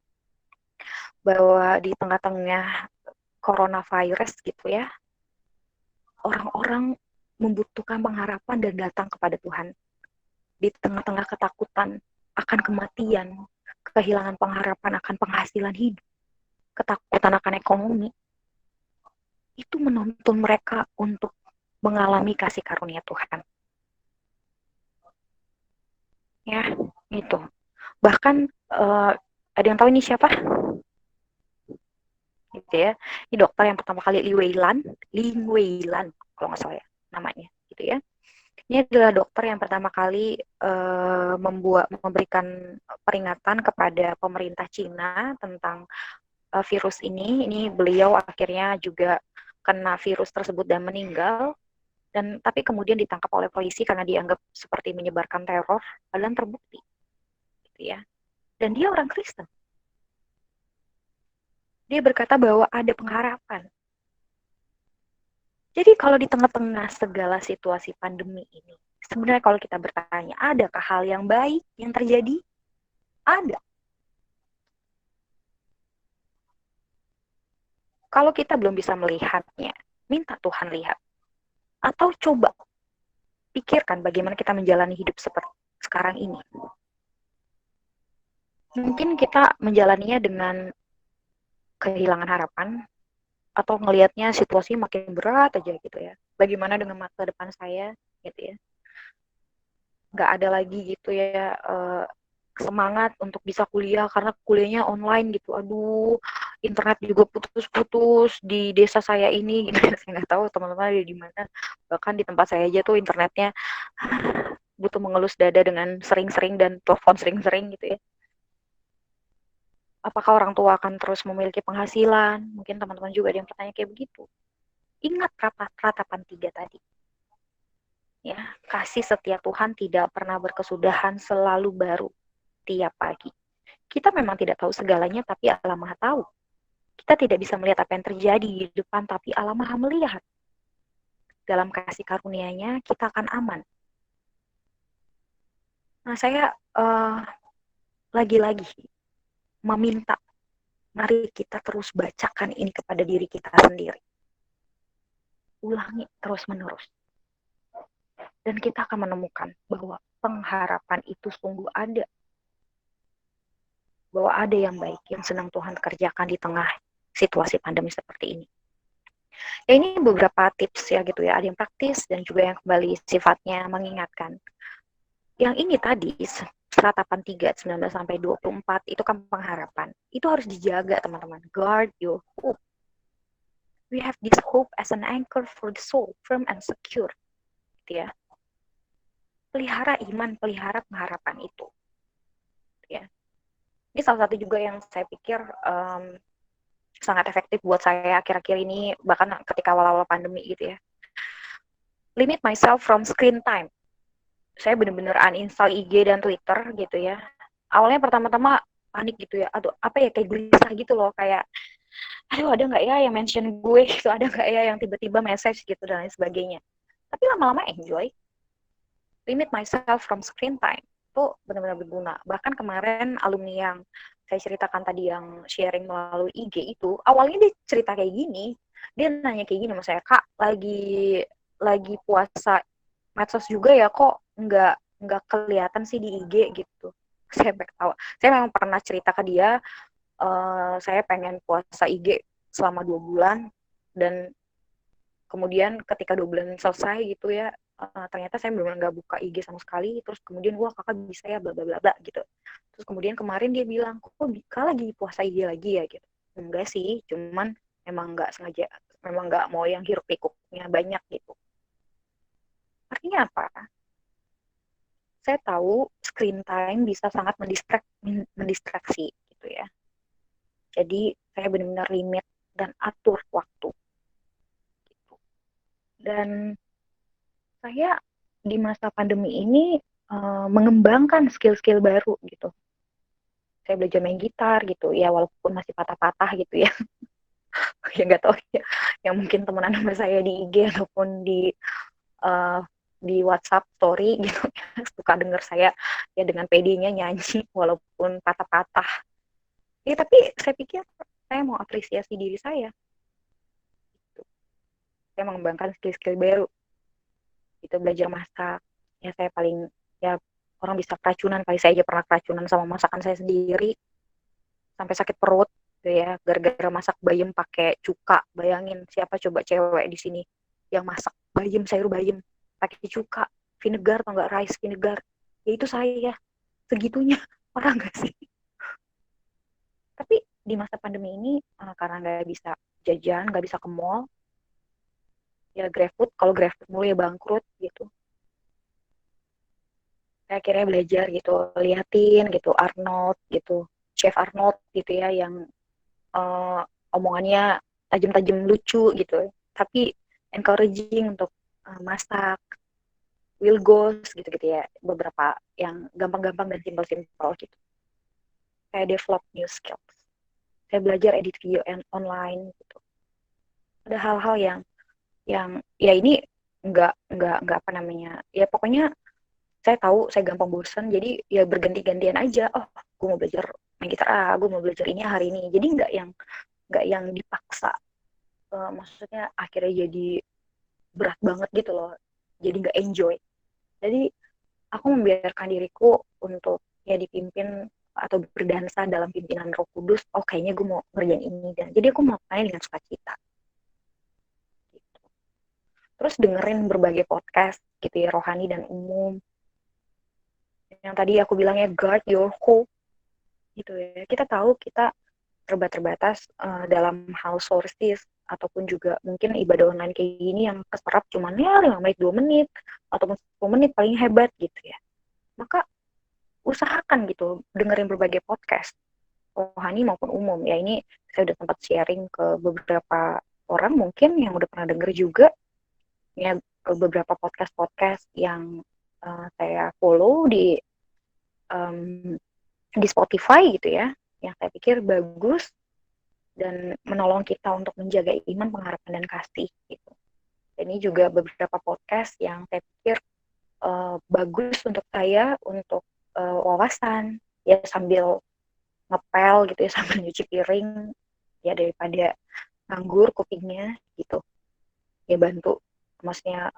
bahwa di tengah-tengah coronavirus gitu ya, orang-orang membutuhkan pengharapan dan datang kepada Tuhan. Di tengah-tengah ketakutan akan kematian, kehilangan pengharapan akan penghasilan hidup, ketakutan akan ekonomi, itu menuntun mereka untuk mengalami kasih karunia Tuhan. Ya, itu. Bahkan ada yang tahu ini siapa? Gitu ya. Ini dokter yang pertama kali Lin Weilan kalau nggak salah ya namanya, gitu ya. Ini adalah dokter yang pertama kali memberikan peringatan kepada pemerintah Cina tentang virus ini. Ini beliau akhirnya juga kena virus tersebut dan meninggal. Tapi kemudian ditangkap oleh polisi karena dianggap seperti menyebarkan teror, padahal terbukti, gitu ya. Dan dia orang Kristen. Dia berkata bahwa ada pengharapan. Jadi kalau di tengah-tengah segala situasi pandemi ini, sebenarnya kalau kita bertanya, adakah hal yang baik yang terjadi? Ada. Kalau kita belum bisa melihatnya, minta Tuhan lihat. Atau coba pikirkan bagaimana kita menjalani hidup seperti sekarang ini. Mungkin kita menjalaninya dengan kehilangan harapan, atau ngelihatnya situasi makin berat aja gitu ya. Bagaimana dengan masa depan saya gitu ya. Nggak ada lagi gitu ya semangat untuk bisa kuliah karena kuliahnya online gitu. Aduh, internet juga putus-putus di desa saya ini gitu. Saya nggak tahu teman-teman ada di mana. Bahkan di tempat saya aja tuh internetnya butuh mengelus dada dengan sering-sering dan telepon sering-sering gitu ya. Apakah orang tua akan terus memiliki penghasilan? Mungkin teman-teman juga ada yang bertanya kayak begitu. Ingat ratapan 3 tadi. Ya, kasih setia Tuhan tidak pernah berkesudahan, selalu baru tiap pagi. Kita memang tidak tahu segalanya, tapi Allah Maha tahu. Kita tidak bisa melihat apa yang terjadi di depan, tapi Allah Maha melihat. Dalam kasih karunia-Nya, kita akan aman. Nah, saya lagi-lagi meminta, mari kita terus bacakan ini kepada diri kita sendiri. Ulangi terus-menerus. Dan kita akan menemukan bahwa pengharapan itu sungguh ada. Bahwa ada yang baik, yang senang Tuhan kerjakan di tengah situasi pandemi seperti ini. Ya ini beberapa tips ya gitu ya, ada yang praktis dan juga yang kembali sifatnya mengingatkan. Yang ini tadi, ratapan 3, 19 sampai 24, itu kan pengharapan. Itu harus dijaga teman-teman, guard your hope. We have this hope as an anchor for the soul, firm and secure. Gitu ya. Pelihara iman, pelihara pengharapan itu. Gitu ya. Ini salah satu juga yang saya pikir sangat efektif buat saya akhir-akhir ini, bahkan ketika awal-awal pandemi gitu ya. Limit myself from screen time. Saya benar-benar uninstall IG dan Twitter gitu ya. Awalnya pertama-tama panik gitu ya. Aduh, apa ya, kayak gelisah gitu loh. Kayak, aduh ada nggak ya yang mention gue gitu. Ada nggak ya yang tiba-tiba message gitu dan lain sebagainya. Tapi lama-lama enjoy. Limit myself from screen time. Itu benar-benar berguna. Bahkan kemarin alumni yang saya ceritakan tadi yang sharing melalui IG itu, awalnya dia cerita kayak gini. Dia nanya kayak gini sama saya, Kak, lagi puasa medsos juga ya, kok nggak kelihatan sih di IG gitu. Saya ketawa. Saya memang pernah cerita ke dia, saya pengen puasa IG selama 2 bulan, dan kemudian ketika 2 bulan selesai gitu ya, ternyata saya benar-benar nggak buka IG sama sekali. Terus kemudian, wah kakak bisa ya bla bla bla bla gitu. Terus kemudian kemarin dia bilang, kok kakak lagi puasa IG lagi ya gitu. Enggak sih, cuman memang nggak sengaja, memang nggak mau yang hiruk pikuknya banyak gitu. Artinya apa? Saya tahu screen time bisa sangat mendistraksi gitu ya. Jadi saya benar-benar limit dan atur waktu. Gitu. Dan saya di masa pandemi ini mengembangkan skill-skill baru gitu. Saya belajar main gitar gitu ya, walaupun masih patah-patah gitu ya. Ya nggak tahu ya. Yang mungkin temenan sama saya di IG ataupun uh, di WhatsApp story gitu ya, suka denger saya ya dengan PD-nya nyanyi walaupun patah-patah. Ya tapi saya pikir saya mau apresiasi diri saya. Gitu. Saya mengembangkan skill-skill baru. Itu belajar masak. Ya saya paling, ya orang bisa keracunan, kali saya aja pernah keracunan sama masakan saya sendiri sampai sakit perut gitu ya, gara-gara masak bayam pakai cuka. Bayangin siapa coba cewek di sini yang masak bayam, sayur bayam pakai cuka, vinegar atau enggak, rice vinegar. Ya itu saya segitunya. Parah nggak sih? Tapi di masa pandemi ini karena nggak bisa jajan, nggak bisa ke mall, ya GrabFood. Kalau GrabFood mulu ya bangkrut gitu. Saya akhirnya belajar gitu, liatin gitu Arnold gitu, Chef Arnold gitu ya, yang uh, omongannya tajam-tajam lucu gitu, tapi encouraging untuk masak. Will Goes gitu-gitu ya, beberapa yang gampang-gampang dan simpel-simpel gitu. Saya develop new skills. Saya belajar edit video online gitu. Ada hal-hal yang yang ya ini nggak apa namanya, ya pokoknya saya tahu saya gampang bosan, jadi ya berganti-gantian aja. Oh, gue mau belajar main gitar, gue mau belajar ini hari ini. Jadi nggak yang dipaksa. Maksudnya akhirnya jadi berat banget gitu loh. Jadi nggak enjoy. Jadi aku membiarkan diriku untuk ya dipimpin atau berdansa dalam pimpinan Roh Kudus. Oh, kayaknya gue mau ngerjain ini, dan jadi aku melakukannya dengan sukacita. Gitu. Terus dengerin berbagai podcast gitu ya, rohani dan umum. Yang tadi aku bilangnya guard your hope gitu ya. Kita tahu kita terbatas dalam hal sources, ataupun juga mungkin ibadah online kayak gini yang keserap cuman ya 5 menit, 2 menit, ataupun 10 menit paling hebat gitu ya. Maka usahakan gitu dengerin berbagai podcast, rohani maupun umum. Ya ini saya udah sempat sharing ke beberapa orang mungkin yang udah pernah denger juga, ya beberapa podcast-podcast yang saya follow um, di Spotify gitu ya, yang saya pikir bagus dan menolong kita untuk menjaga iman, pengharapan, dan kasih gitu. Dan ini juga beberapa podcast yang saya pikir bagus untuk saya, untuk wawasan, ya sambil ngepel gitu ya, sambil nyuci piring, ya daripada nganggur kupingnya gitu. Ya bantu, maksudnya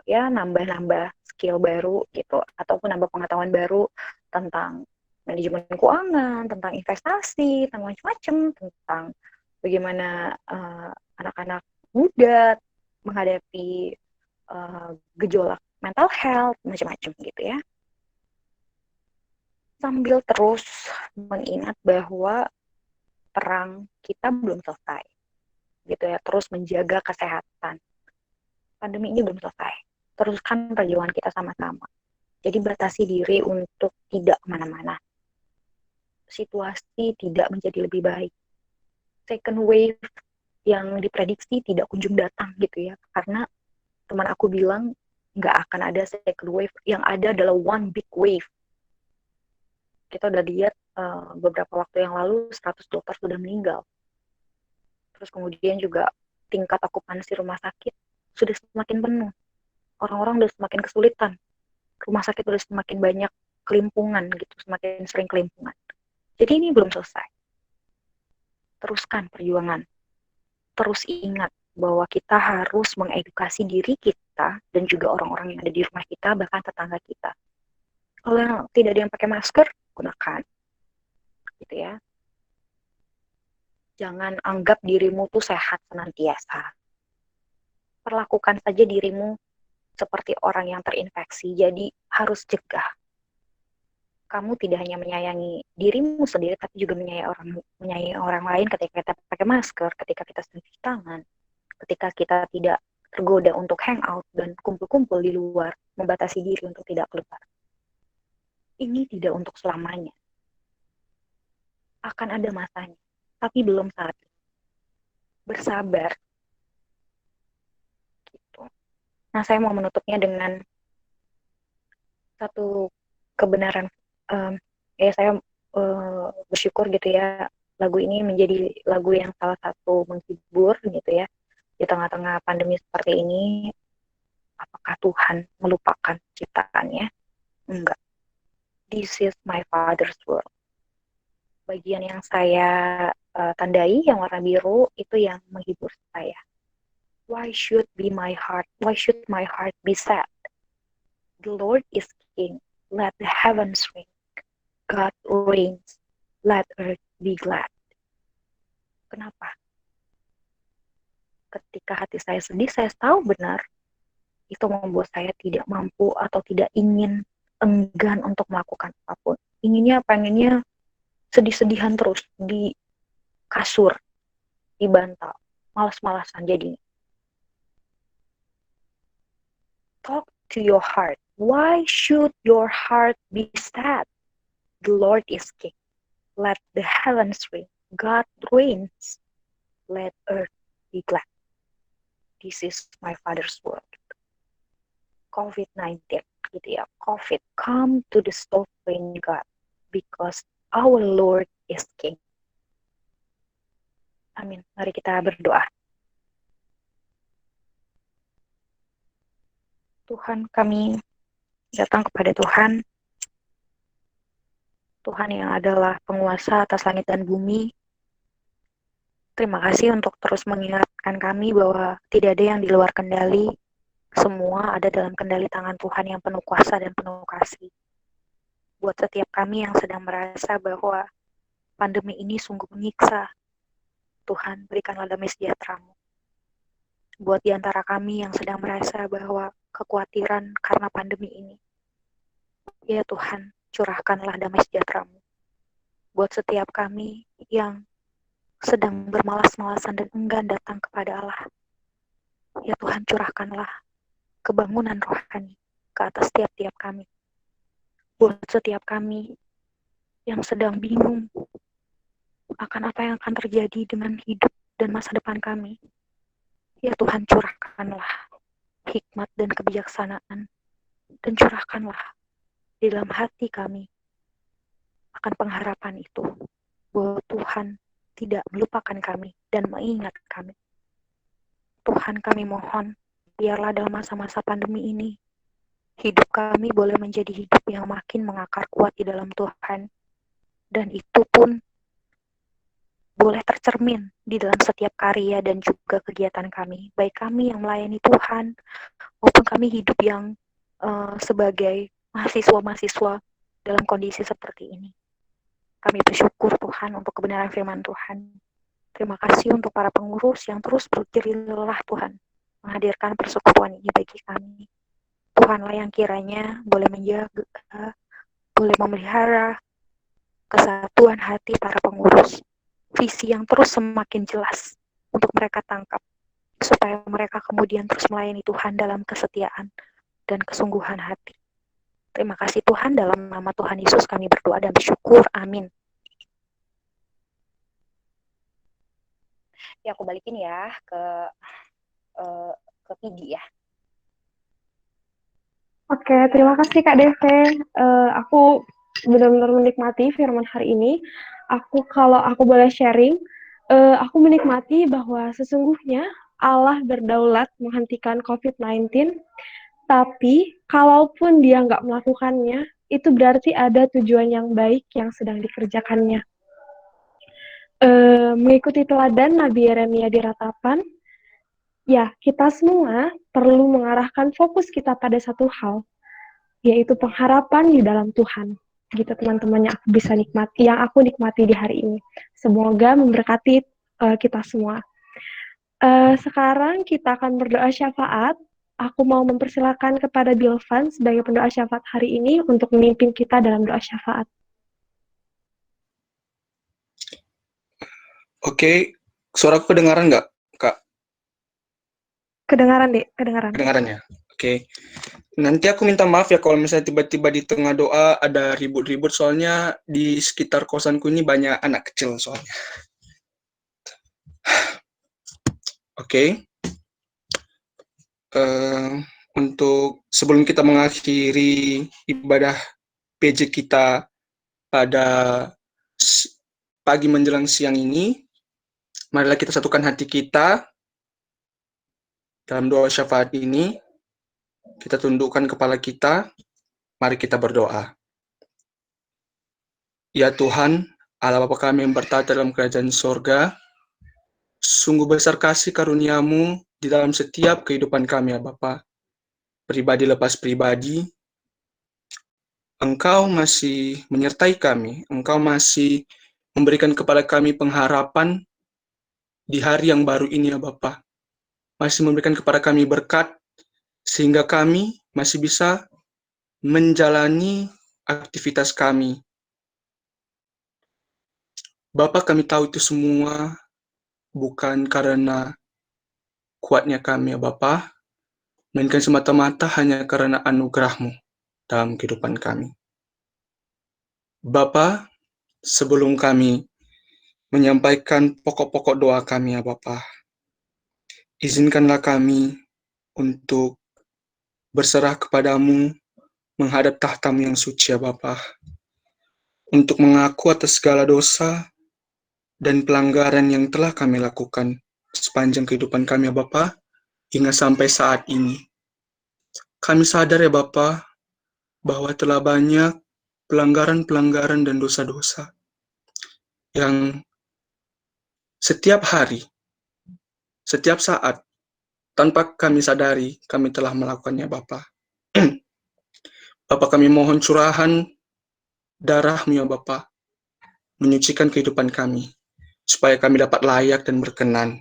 ya nambah-nambah skill baru gitu, ataupun nambah pengetahuan baru tentang manajemen keuangan, tentang investasi, tentang macam-macam, tentang bagaimana anak-anak muda menghadapi gejolak mental health, macam-macam gitu ya. Sambil terus mengingat bahwa perang kita belum selesai, gitu ya. Terus menjaga kesehatan. Pandemi ini belum selesai. Teruskan perjuangan kita sama-sama. Jadi batasi diri untuk tidak kemana-mana. Situasi tidak menjadi lebih baik. Second wave yang diprediksi tidak kunjung datang gitu ya. Karena teman aku bilang nggak akan ada second wave. Yang ada adalah one big wave. Kita udah lihat beberapa waktu yang lalu 100 dokter sudah meninggal. Terus kemudian juga tingkat okupansi rumah sakit sudah semakin penuh. Orang-orang sudah semakin kesulitan. Rumah sakit sudah semakin banyak kelimpungan gitu, semakin sering kelimpungan. Jadi ini belum selesai. Teruskan perjuangan. Terus ingat bahwa kita harus mengedukasi diri kita dan juga orang-orang yang ada di rumah kita, bahkan tetangga kita. Kalau yang tidak ada yang pakai masker, gunakan. Gitu ya. Jangan anggap dirimu tuh sehat senantiasa. Perlakukan saja dirimu seperti orang yang terinfeksi, jadi harus cegah. Kamu tidak hanya menyayangi dirimu sendiri, tapi juga menyayangi orang lain ketika kita pakai masker, ketika kita cuci tangan, ketika kita tidak tergoda untuk hangout dan kumpul-kumpul di luar, membatasi diri untuk tidak keluar. Ini tidak untuk selamanya. Akan ada masanya, tapi belum saat ini. Bersabar. Gitu. Nah, saya mau menutupnya dengan satu kebenaran. Ya saya bersyukur gitu ya, lagu ini menjadi lagu yang salah satu menghibur gitu ya di tengah-tengah pandemi seperti ini. Apakah Tuhan melupakan ciptaannya? Enggak. This is my father's world. Bagian yang saya tandai yang warna biru itu yang menghibur saya. Why should my heart be sad? The Lord is king. Let the heavens ring. God reigns. Let earth be glad. Kenapa? Ketika hati saya sedih, saya tahu benar itu membuat saya tidak mampu atau tidak ingin, enggan untuk melakukan apapun. Pengennya sedih-sedihan terus di kasur, di bantal, malas-malasan jadinya. Talk to your heart. Why should your heart be sad? The Lord is king. Let the heavens ring. God reigns. Let earth be glad. This is my father's world. COVID-19 gitu ya. COVID, come to the sovereign God because our Lord is king. Amin. Mari kita berdoa. Tuhan, kami datang kepada Tuhan, Tuhan yang adalah penguasa atas langit dan bumi. Terima kasih untuk terus mengingatkan kami bahwa tidak ada yang di luar kendali, semua ada dalam kendali tangan Tuhan yang penuh kuasa dan penuh kasih. Buat setiap kami yang sedang merasa bahwa pandemi ini sungguh menyiksa, Tuhan berikanlah damai sejahtera-Mu. Buat di antara kami yang sedang merasa bahwa kekhawatiran karena pandemi ini, ya Tuhan, curahkanlah damai sejahtera-Mu. Buat setiap kami yang sedang bermalas-malasan dan enggan datang kepada Allah, ya Tuhan, curahkanlah kebangunan rohani ke atas tiap-tiap kami. Buat setiap kami yang sedang bingung akan apa yang akan terjadi dengan hidup dan masa depan kami, ya Tuhan, curahkanlah hikmat dan kebijaksanaan, dan curahkanlah di dalam hati kami akan pengharapan itu, bahwa Tuhan tidak melupakan kami dan mengingat kami. Tuhan, kami mohon, biarlah dalam masa-masa pandemi ini, hidup kami boleh menjadi hidup yang makin mengakar kuat di dalam Tuhan, dan itu pun boleh tercermin di dalam setiap karya dan juga kegiatan kami, baik kami yang melayani Tuhan, maupun kami hidup yang sebagai mahasiswa-mahasiswa dalam kondisi seperti ini. Kami bersyukur Tuhan untuk kebenaran firman Tuhan. Terima kasih untuk para pengurus yang terus berjerih lelah Tuhan, menghadirkan persekutuan ini bagi kami. Tuhanlah yang kiranya boleh menjaga, boleh memelihara kesatuan hati para pengurus, visi yang terus semakin jelas untuk mereka tangkap, supaya mereka kemudian terus melayani Tuhan dalam kesetiaan dan kesungguhan hati. Terima kasih Tuhan, dalam nama Tuhan Yesus kami berdoa dan bersyukur. Amin. Ya, aku balikin ya ke Pidi ya. Oke, terima kasih Kak Deve. Aku benar-benar menikmati firman hari ini. Kalau aku boleh sharing, aku menikmati bahwa sesungguhnya Allah berdaulat menghentikan COVID-19, tapi kalaupun dia nggak melakukannya, itu berarti ada tujuan yang baik yang sedang dikerjakannya. Mengikuti teladan Nabi Yeremia di ratapan, ya kita semua perlu mengarahkan fokus kita pada satu hal, yaitu pengharapan di dalam Tuhan. Gitu teman-teman yang aku bisa nikmati, yang aku nikmati di hari ini. Semoga memberkati kita semua. Sekarang kita akan berdoa syafaat. Aku mau mempersilakan kepada Bilvan sebagai pendoa syafaat hari ini untuk memimpin kita dalam doa syafaat. Oke, suaraku kedengaran nggak, Kak? Kedengaran, Dek, kedengaran. Kedengaran ya? Oke. Nanti aku minta maaf ya kalau misalnya tiba-tiba di tengah doa ada ribut-ribut, soalnya di sekitar kosanku ini banyak anak kecil soalnya. Oke. Untuk sebelum kita mengakhiri ibadah PJ kita pada pagi menjelang siang ini, marilah kita satukan hati kita dalam doa syafaat ini. Kita tundukkan kepala kita, mari kita berdoa. Ya Tuhan, Allah Bapa kami yang bertata dalam kerajaan sorga, sungguh besar kasih karunia-Mu di dalam setiap kehidupan kami ya Bapa. Pribadi lepas pribadi, Engkau masih menyertai kami, Engkau masih memberikan kepada kami pengharapan di hari yang baru ini ya Bapa. Masih memberikan kepada kami berkat, sehingga kami masih bisa menjalani aktivitas kami. Bapak, kami tahu itu semua bukan karena kuatnya kami ya Bapa, melainkan semata-mata hanya karena anugerah-Mu dalam kehidupan kami. Bapa, sebelum kami menyampaikan pokok-pokok doa kami ya Bapa, izinkanlah kami untuk berserah kepadamu, menghadap tahta-Mu yang suci ya Bapa, untuk mengaku atas segala dosa dan pelanggaran yang telah kami lakukan sepanjang kehidupan kami ya Bapa, hingga sampai saat ini. Kami sadar ya Bapa, bahwa telah banyak pelanggaran-pelanggaran dan dosa-dosa yang setiap hari, setiap saat, tanpa kami sadari, kami telah melakukannya Bapa. Bapa, kami mohon curahan darah-Mu ya Bapa, menyucikan kehidupan kami, supaya kami dapat layak dan berkenan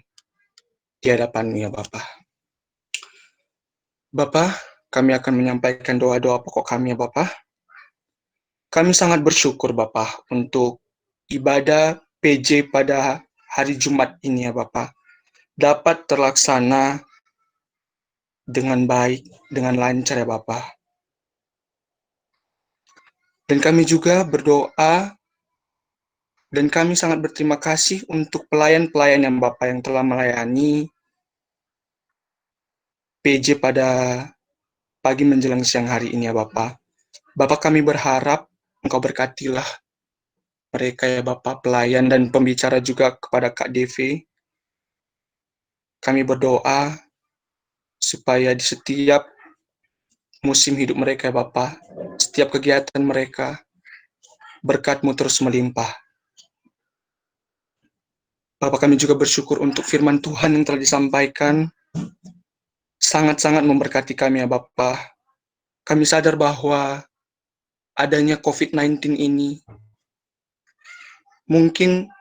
di hadapan-Mu ya Bapa. Bapa, kami akan menyampaikan doa-doa pokok kami ya Bapa. Kami sangat bersyukur Bapa untuk ibadah PJ pada hari Jumat ini ya Bapa, dapat terlaksana dengan baik, dengan lancar ya Bapa. Dan kami juga berdoa dan kami sangat berterima kasih untuk pelayan-pelayan yang Bapak yang telah melayani PJ pada pagi menjelang siang hari ini ya Bapak. Bapak, kami berharap Engkau berkatilah mereka ya Bapak, pelayan dan pembicara juga kepada Kak Devi. Kami berdoa supaya di setiap musim hidup mereka ya Bapak, setiap kegiatan mereka, berkat-Mu terus melimpah. Bapak, kami juga bersyukur untuk firman Tuhan yang telah disampaikan, sangat-sangat memberkati kami ya Bapak. Kami sadar bahwa adanya COVID-19 ini, mungkin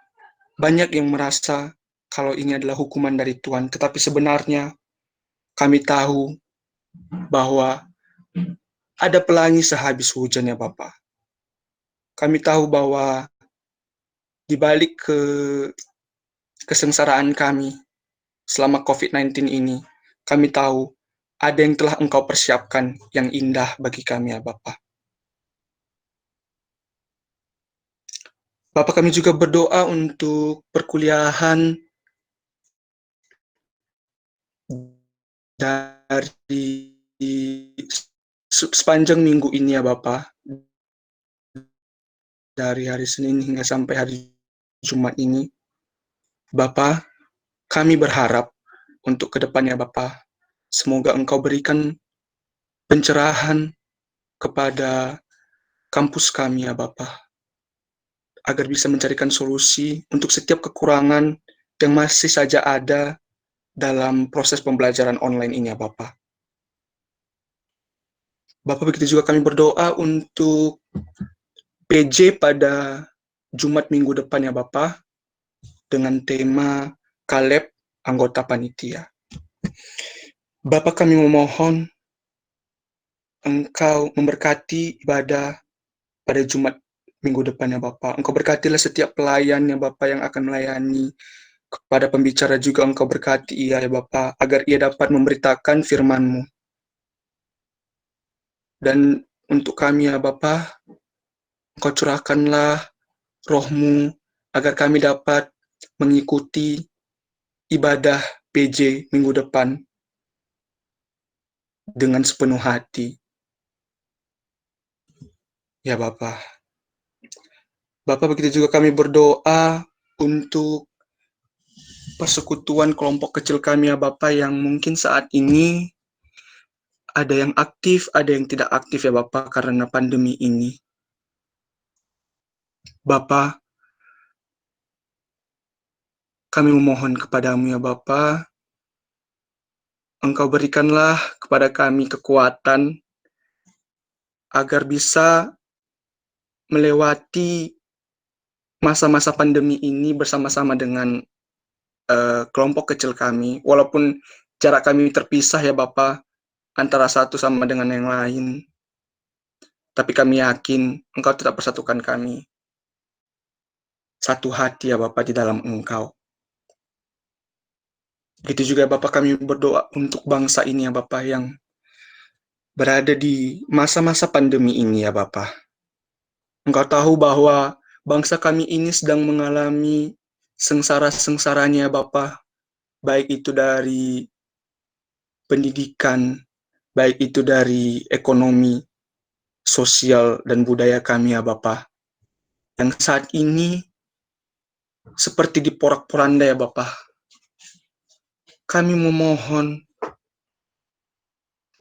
banyak yang merasa kalau ini adalah hukuman dari Tuhan, tetapi sebenarnya kami tahu bahwa ada pelangi sehabis hujan ya Bapak. Kami tahu bahwa di balik kesengsaraan kami selama COVID-19 ini, kami tahu ada yang telah Engkau persiapkan yang indah bagi kami ya Bapak. Bapak, kami juga berdoa untuk perkuliahan dari sepanjang minggu ini ya Bapak, dari hari Senin hingga sampai hari Jumat ini. Bapak, kami berharap untuk kedepannya Bapak, semoga Engkau berikan pencerahan kepada kampus kami ya Bapak, agar bisa mencarikan solusi untuk setiap kekurangan yang masih saja ada dalam proses pembelajaran online ini ya Bapak. Bapak, begitu juga kami berdoa untuk PJ pada Jumat minggu depan ya Bapak, dengan tema Kaleb anggota panitia. Bapak, kami memohon Engkau memberkati ibadah pada Jumat minggu depan ya Bapak. Engkau berkatilah setiap pelayan ya Bapak yang akan melayani. Kepada pembicara juga Engkau berkati ia ya Bapak, agar ia dapat memberitakan firman-Mu. Dan untuk kami ya Bapak, Engkau curahkanlah roh-Mu, agar kami dapat mengikuti ibadah PJ minggu depan dengan sepenuh hati. Ya Bapak. Bapak, begitu juga kami berdoa untuk persekutuan kelompok kecil kami ya Bapak, yang mungkin saat ini ada yang aktif, ada yang tidak aktif ya Bapak karena pandemi ini. Bapak, kami memohon kepadamu ya Bapak, Engkau berikanlah kepada kami kekuatan agar bisa melewati masa-masa pandemi ini bersama-sama dengan kelompok kecil kami, walaupun jarak kami terpisah ya Bapak, antara satu sama dengan yang lain. Tapi kami yakin Engkau tetap persatukan kami. Satu hati ya Bapak di dalam Engkau. Begitu juga Bapak, kami berdoa untuk bangsa ini ya Bapak, yang berada di masa-masa pandemi ini ya Bapak. Engkau tahu bahwa bangsa kami ini sedang mengalami sengsara-sengsaranya ya Bapak, baik itu dari pendidikan, baik itu dari ekonomi, sosial, dan budaya kami ya Bapak, yang saat ini seperti diporak-poranda ya Bapak. Kami memohon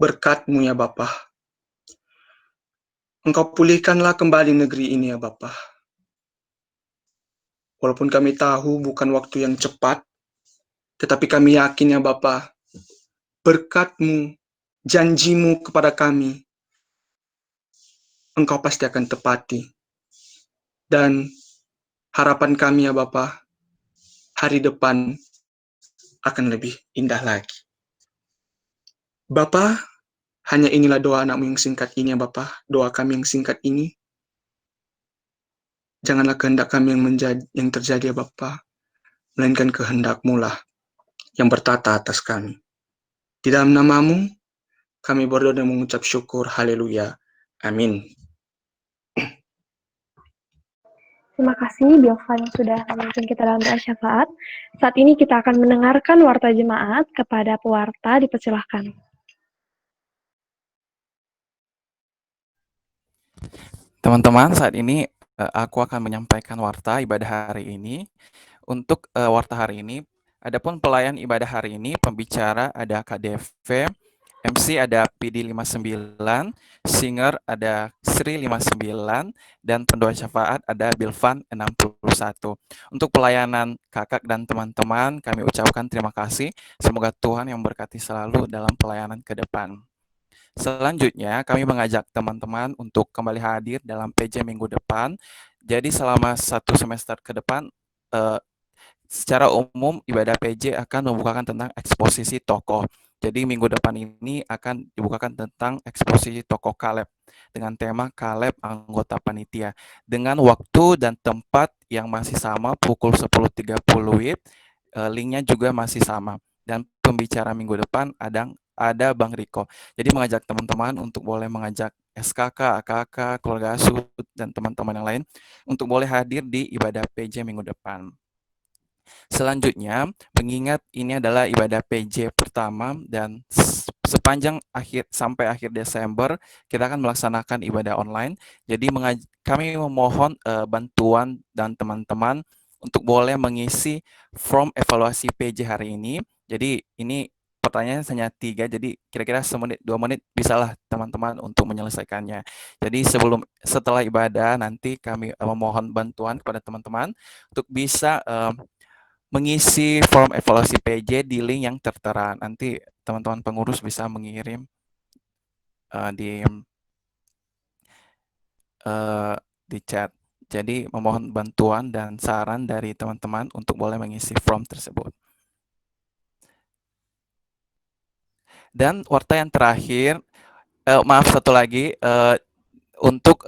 berkat-Mu ya Bapa. Engkau pulihkanlah kembali negeri ini ya Bapa. Walaupun kami tahu bukan waktu yang cepat, tetapi kami yakin ya Bapa, berkat-Mu, janji-Mu kepada kami, Engkau pasti akan tepati. Dan harapan kami ya Bapa, hari depan akan lebih indah lagi. Bapa, hanya inilah doa anak-Mu yang singkat ini ya Bapa, doa kami yang singkat ini. Janganlah kehendak kami yang terjadi ya Bapa, melainkan kehendak-Mu lah yang bertata atas kami. Di dalam nama-Mu, kami berdoa dan mengucap syukur. Haleluya. Amin. Terima kasih Biova yang sudah memimpin kita dalam doa syafaat. Saat ini kita akan mendengarkan warta jemaat. Kepada pewarta dipersilahkan. Teman-teman, saat ini aku akan menyampaikan warta ibadah hari ini. Untuk warta hari ini, adapun pelayan ibadah hari ini, pembicara ada KDV, MC ada PD 59, singer ada Sri 59, dan pendoa syafaat ada Bilvan 61. Untuk pelayanan kakak dan teman-teman, kami ucapkan terima kasih. Semoga Tuhan yang berkati selalu dalam pelayanan ke depan. Selanjutnya, kami mengajak teman-teman untuk kembali hadir dalam PJ minggu depan. Jadi selama 1 semester ke depan, secara umum ibadah PJ akan membukakan tentang eksposisi tokoh. Jadi minggu depan ini akan dibukakan tentang eksposisi tokoh Kaleb dengan tema Kaleb anggota panitia. Dengan waktu dan tempat yang masih sama, pukul 10.30 WIB, linknya juga masih sama. Dan pembicara minggu depan ada Bang Riko. Jadi mengajak teman-teman untuk boleh mengajak SKK, AKK, keluarga asuh, dan teman-teman yang lain untuk boleh hadir di ibadah PJ minggu depan. Selanjutnya, mengingat ini adalah ibadah PJ pertama dan sepanjang sampai akhir Desember kita akan melaksanakan ibadah online. Jadi kami memohon bantuan dan teman-teman untuk boleh mengisi form evaluasi PJ hari ini. Jadi ini pertanyaannya hanya 3, jadi kira-kira 1-2 menit bisalah teman-teman untuk menyelesaikannya. Jadi setelah ibadah nanti kami memohon bantuan kepada teman-teman untuk bisa mengisi form evaluasi PJ di link yang tertera. Nanti teman-teman pengurus bisa mengirim di chat. Jadi memohon bantuan dan saran dari teman-teman untuk boleh mengisi form tersebut. Dan warta yang terakhir, maaf satu lagi, untuk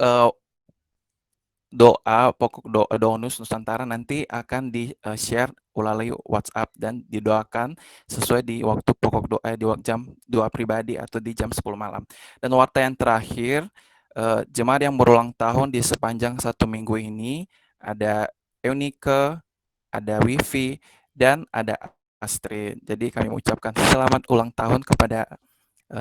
pokok doa Donus Nusantara nanti akan di-share melalui WhatsApp dan didoakan sesuai di waktu pokok doa di jam doa pribadi atau di jam 10 malam. Dan warta yang terakhir, jemaat yang berulang tahun di sepanjang 1 minggu ini ada Eunike, ada Wifi, dan ada Astrid. Jadi kami mengucapkan selamat ulang tahun kepada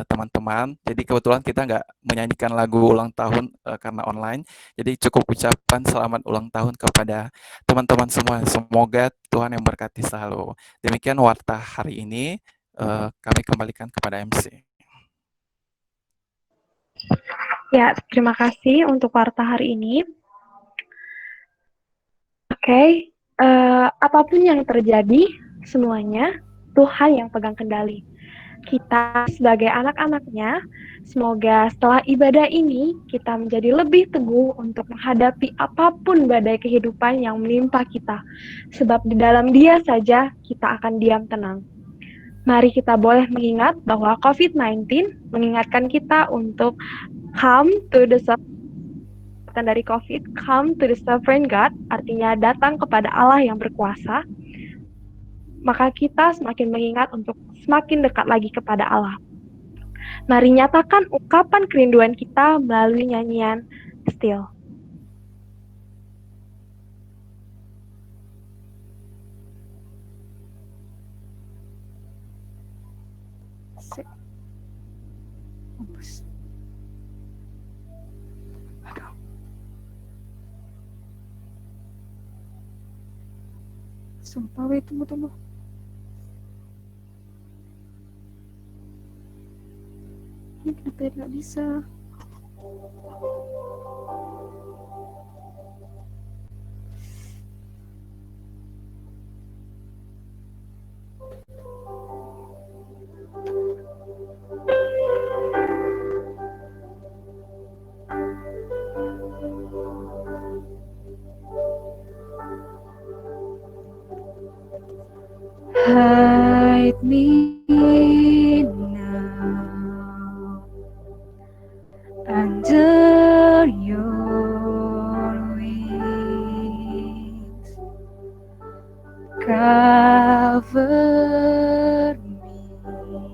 teman-teman. Jadi kebetulan kita nggak menyanyikan lagu ulang tahun karena online. Jadi cukup ucapan selamat ulang tahun kepada teman-teman semua. Semoga Tuhan yang berkati selalu. Demikian warta hari ini. Kami kembalikan kepada MC. Ya, terima kasih untuk warta hari ini. Oke, apapun yang terjadi, semuanya Tuhan yang pegang kendali. Kita sebagai anak-anaknya, semoga setelah ibadah ini kita menjadi lebih teguh untuk menghadapi apapun badai kehidupan yang menimpa kita. Sebab di dalam Dia saja kita akan diam tenang. Mari kita boleh mengingat bahwa COVID-19 mengingatkan kita untuk come to the dari COVID, come to the sovereign God, artinya datang kepada Allah yang berkuasa. Maka kita semakin mengingat untuk semakin dekat lagi kepada Allah. Mari nyatakan ungkapan kerinduan kita melalui nyanyian Still. Sumpah, weh, tunggu. ini kenapa nggak bisa? Hide me now under your wings. Cover me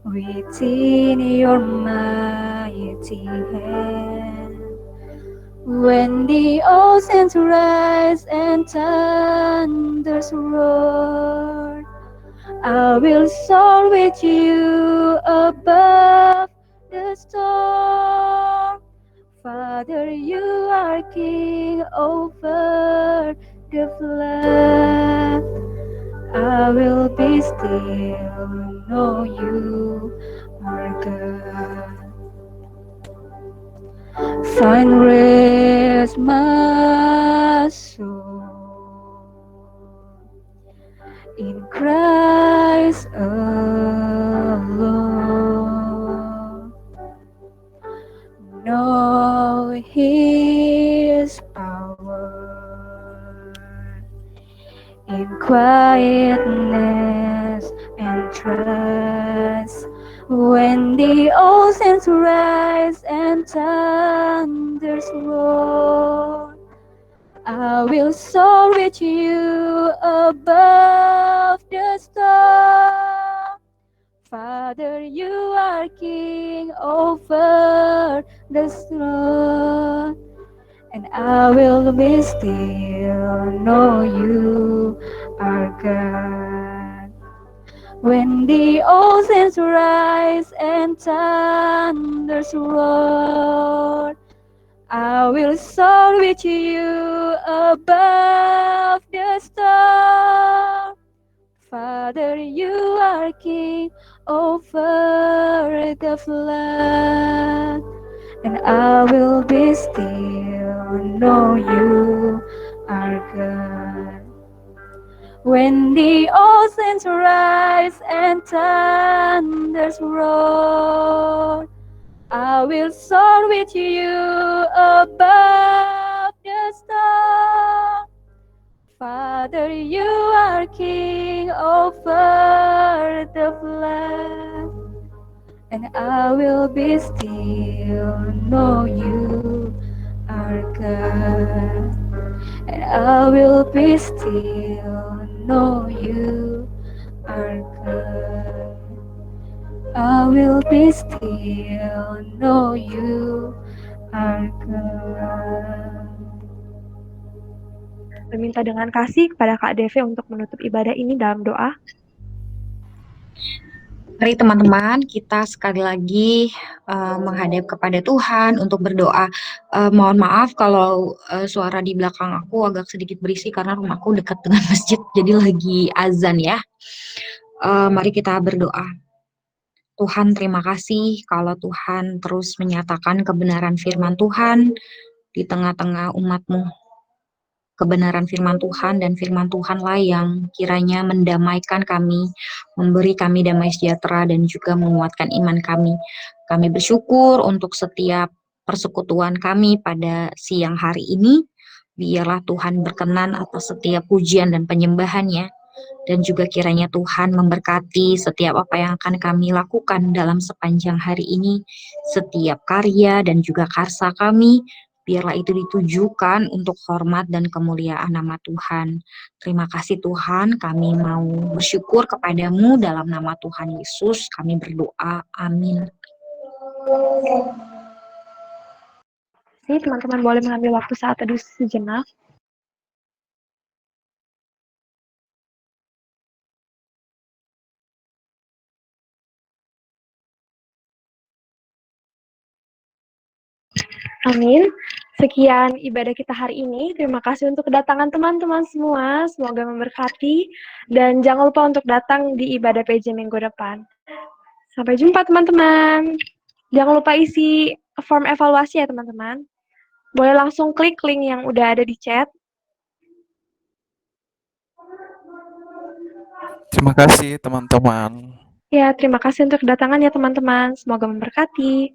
within your mighty hand. When the oceans rise and thunders roar, I will soar with you above the storm. Father, you are king over the flood. I will be still, know you are God. Find rest, my soul, in Christ alone. Know His power in quietness and trust. When the oceans rise and thunders roar, I will soar with you above the storm. Father, you are king over the throne, and I will be still, know you are God. When the oceans rise and thunders roar, I will soar with you above the storm. Father, you are king over the flood, and I will be still, know you are God. When the oceans rise and thunders roar, I will soar with you above the storm. Father, you are king over the flood, and I will be still, know you are God. And I will be still, know you are God. I will be still, know you are God. Meminta dengan kasih kepada Kak Deve untuk menutup ibadah ini dalam doa. Mari teman-teman, kita sekali lagi menghadap kepada Tuhan untuk berdoa. Mohon maaf kalau suara di belakang aku agak sedikit berisik karena rumahku dekat dengan masjid, jadi lagi azan ya. Mari kita berdoa. Tuhan, terima kasih kalau Tuhan terus menyatakan kebenaran firman Tuhan di tengah-tengah umat-Mu. Kebenaran firman Tuhan dan firman Tuhanlah yang kiranya mendamaikan kami, memberi kami damai sejahtera dan juga menguatkan iman kami. Kami bersyukur untuk setiap persekutuan kami pada siang hari ini. Biarlah Tuhan berkenan atas setiap pujian dan penyembahannya. Dan juga kiranya Tuhan memberkati setiap apa yang akan kami lakukan dalam sepanjang hari ini. Setiap karya dan juga karsa kami, biarlah itu ditujukan untuk hormat dan kemuliaan nama Tuhan. Terima kasih Tuhan, kami mau bersyukur kepadamu dalam nama Tuhan Yesus. Kami berdoa, amin. Nih, teman-teman boleh mengambil waktu saat teduh sejenak. Amin. Sekian ibadah kita hari ini. Terima kasih untuk kedatangan teman-teman semua. Semoga memberkati. Dan jangan lupa untuk datang di ibadah PJ minggu depan. Sampai jumpa teman-teman. Jangan lupa isi form evaluasi ya teman-teman. Boleh langsung klik link yang udah ada di chat. Terima kasih teman-teman. Ya, terima kasih untuk kedatangan ya teman-teman. Semoga memberkati.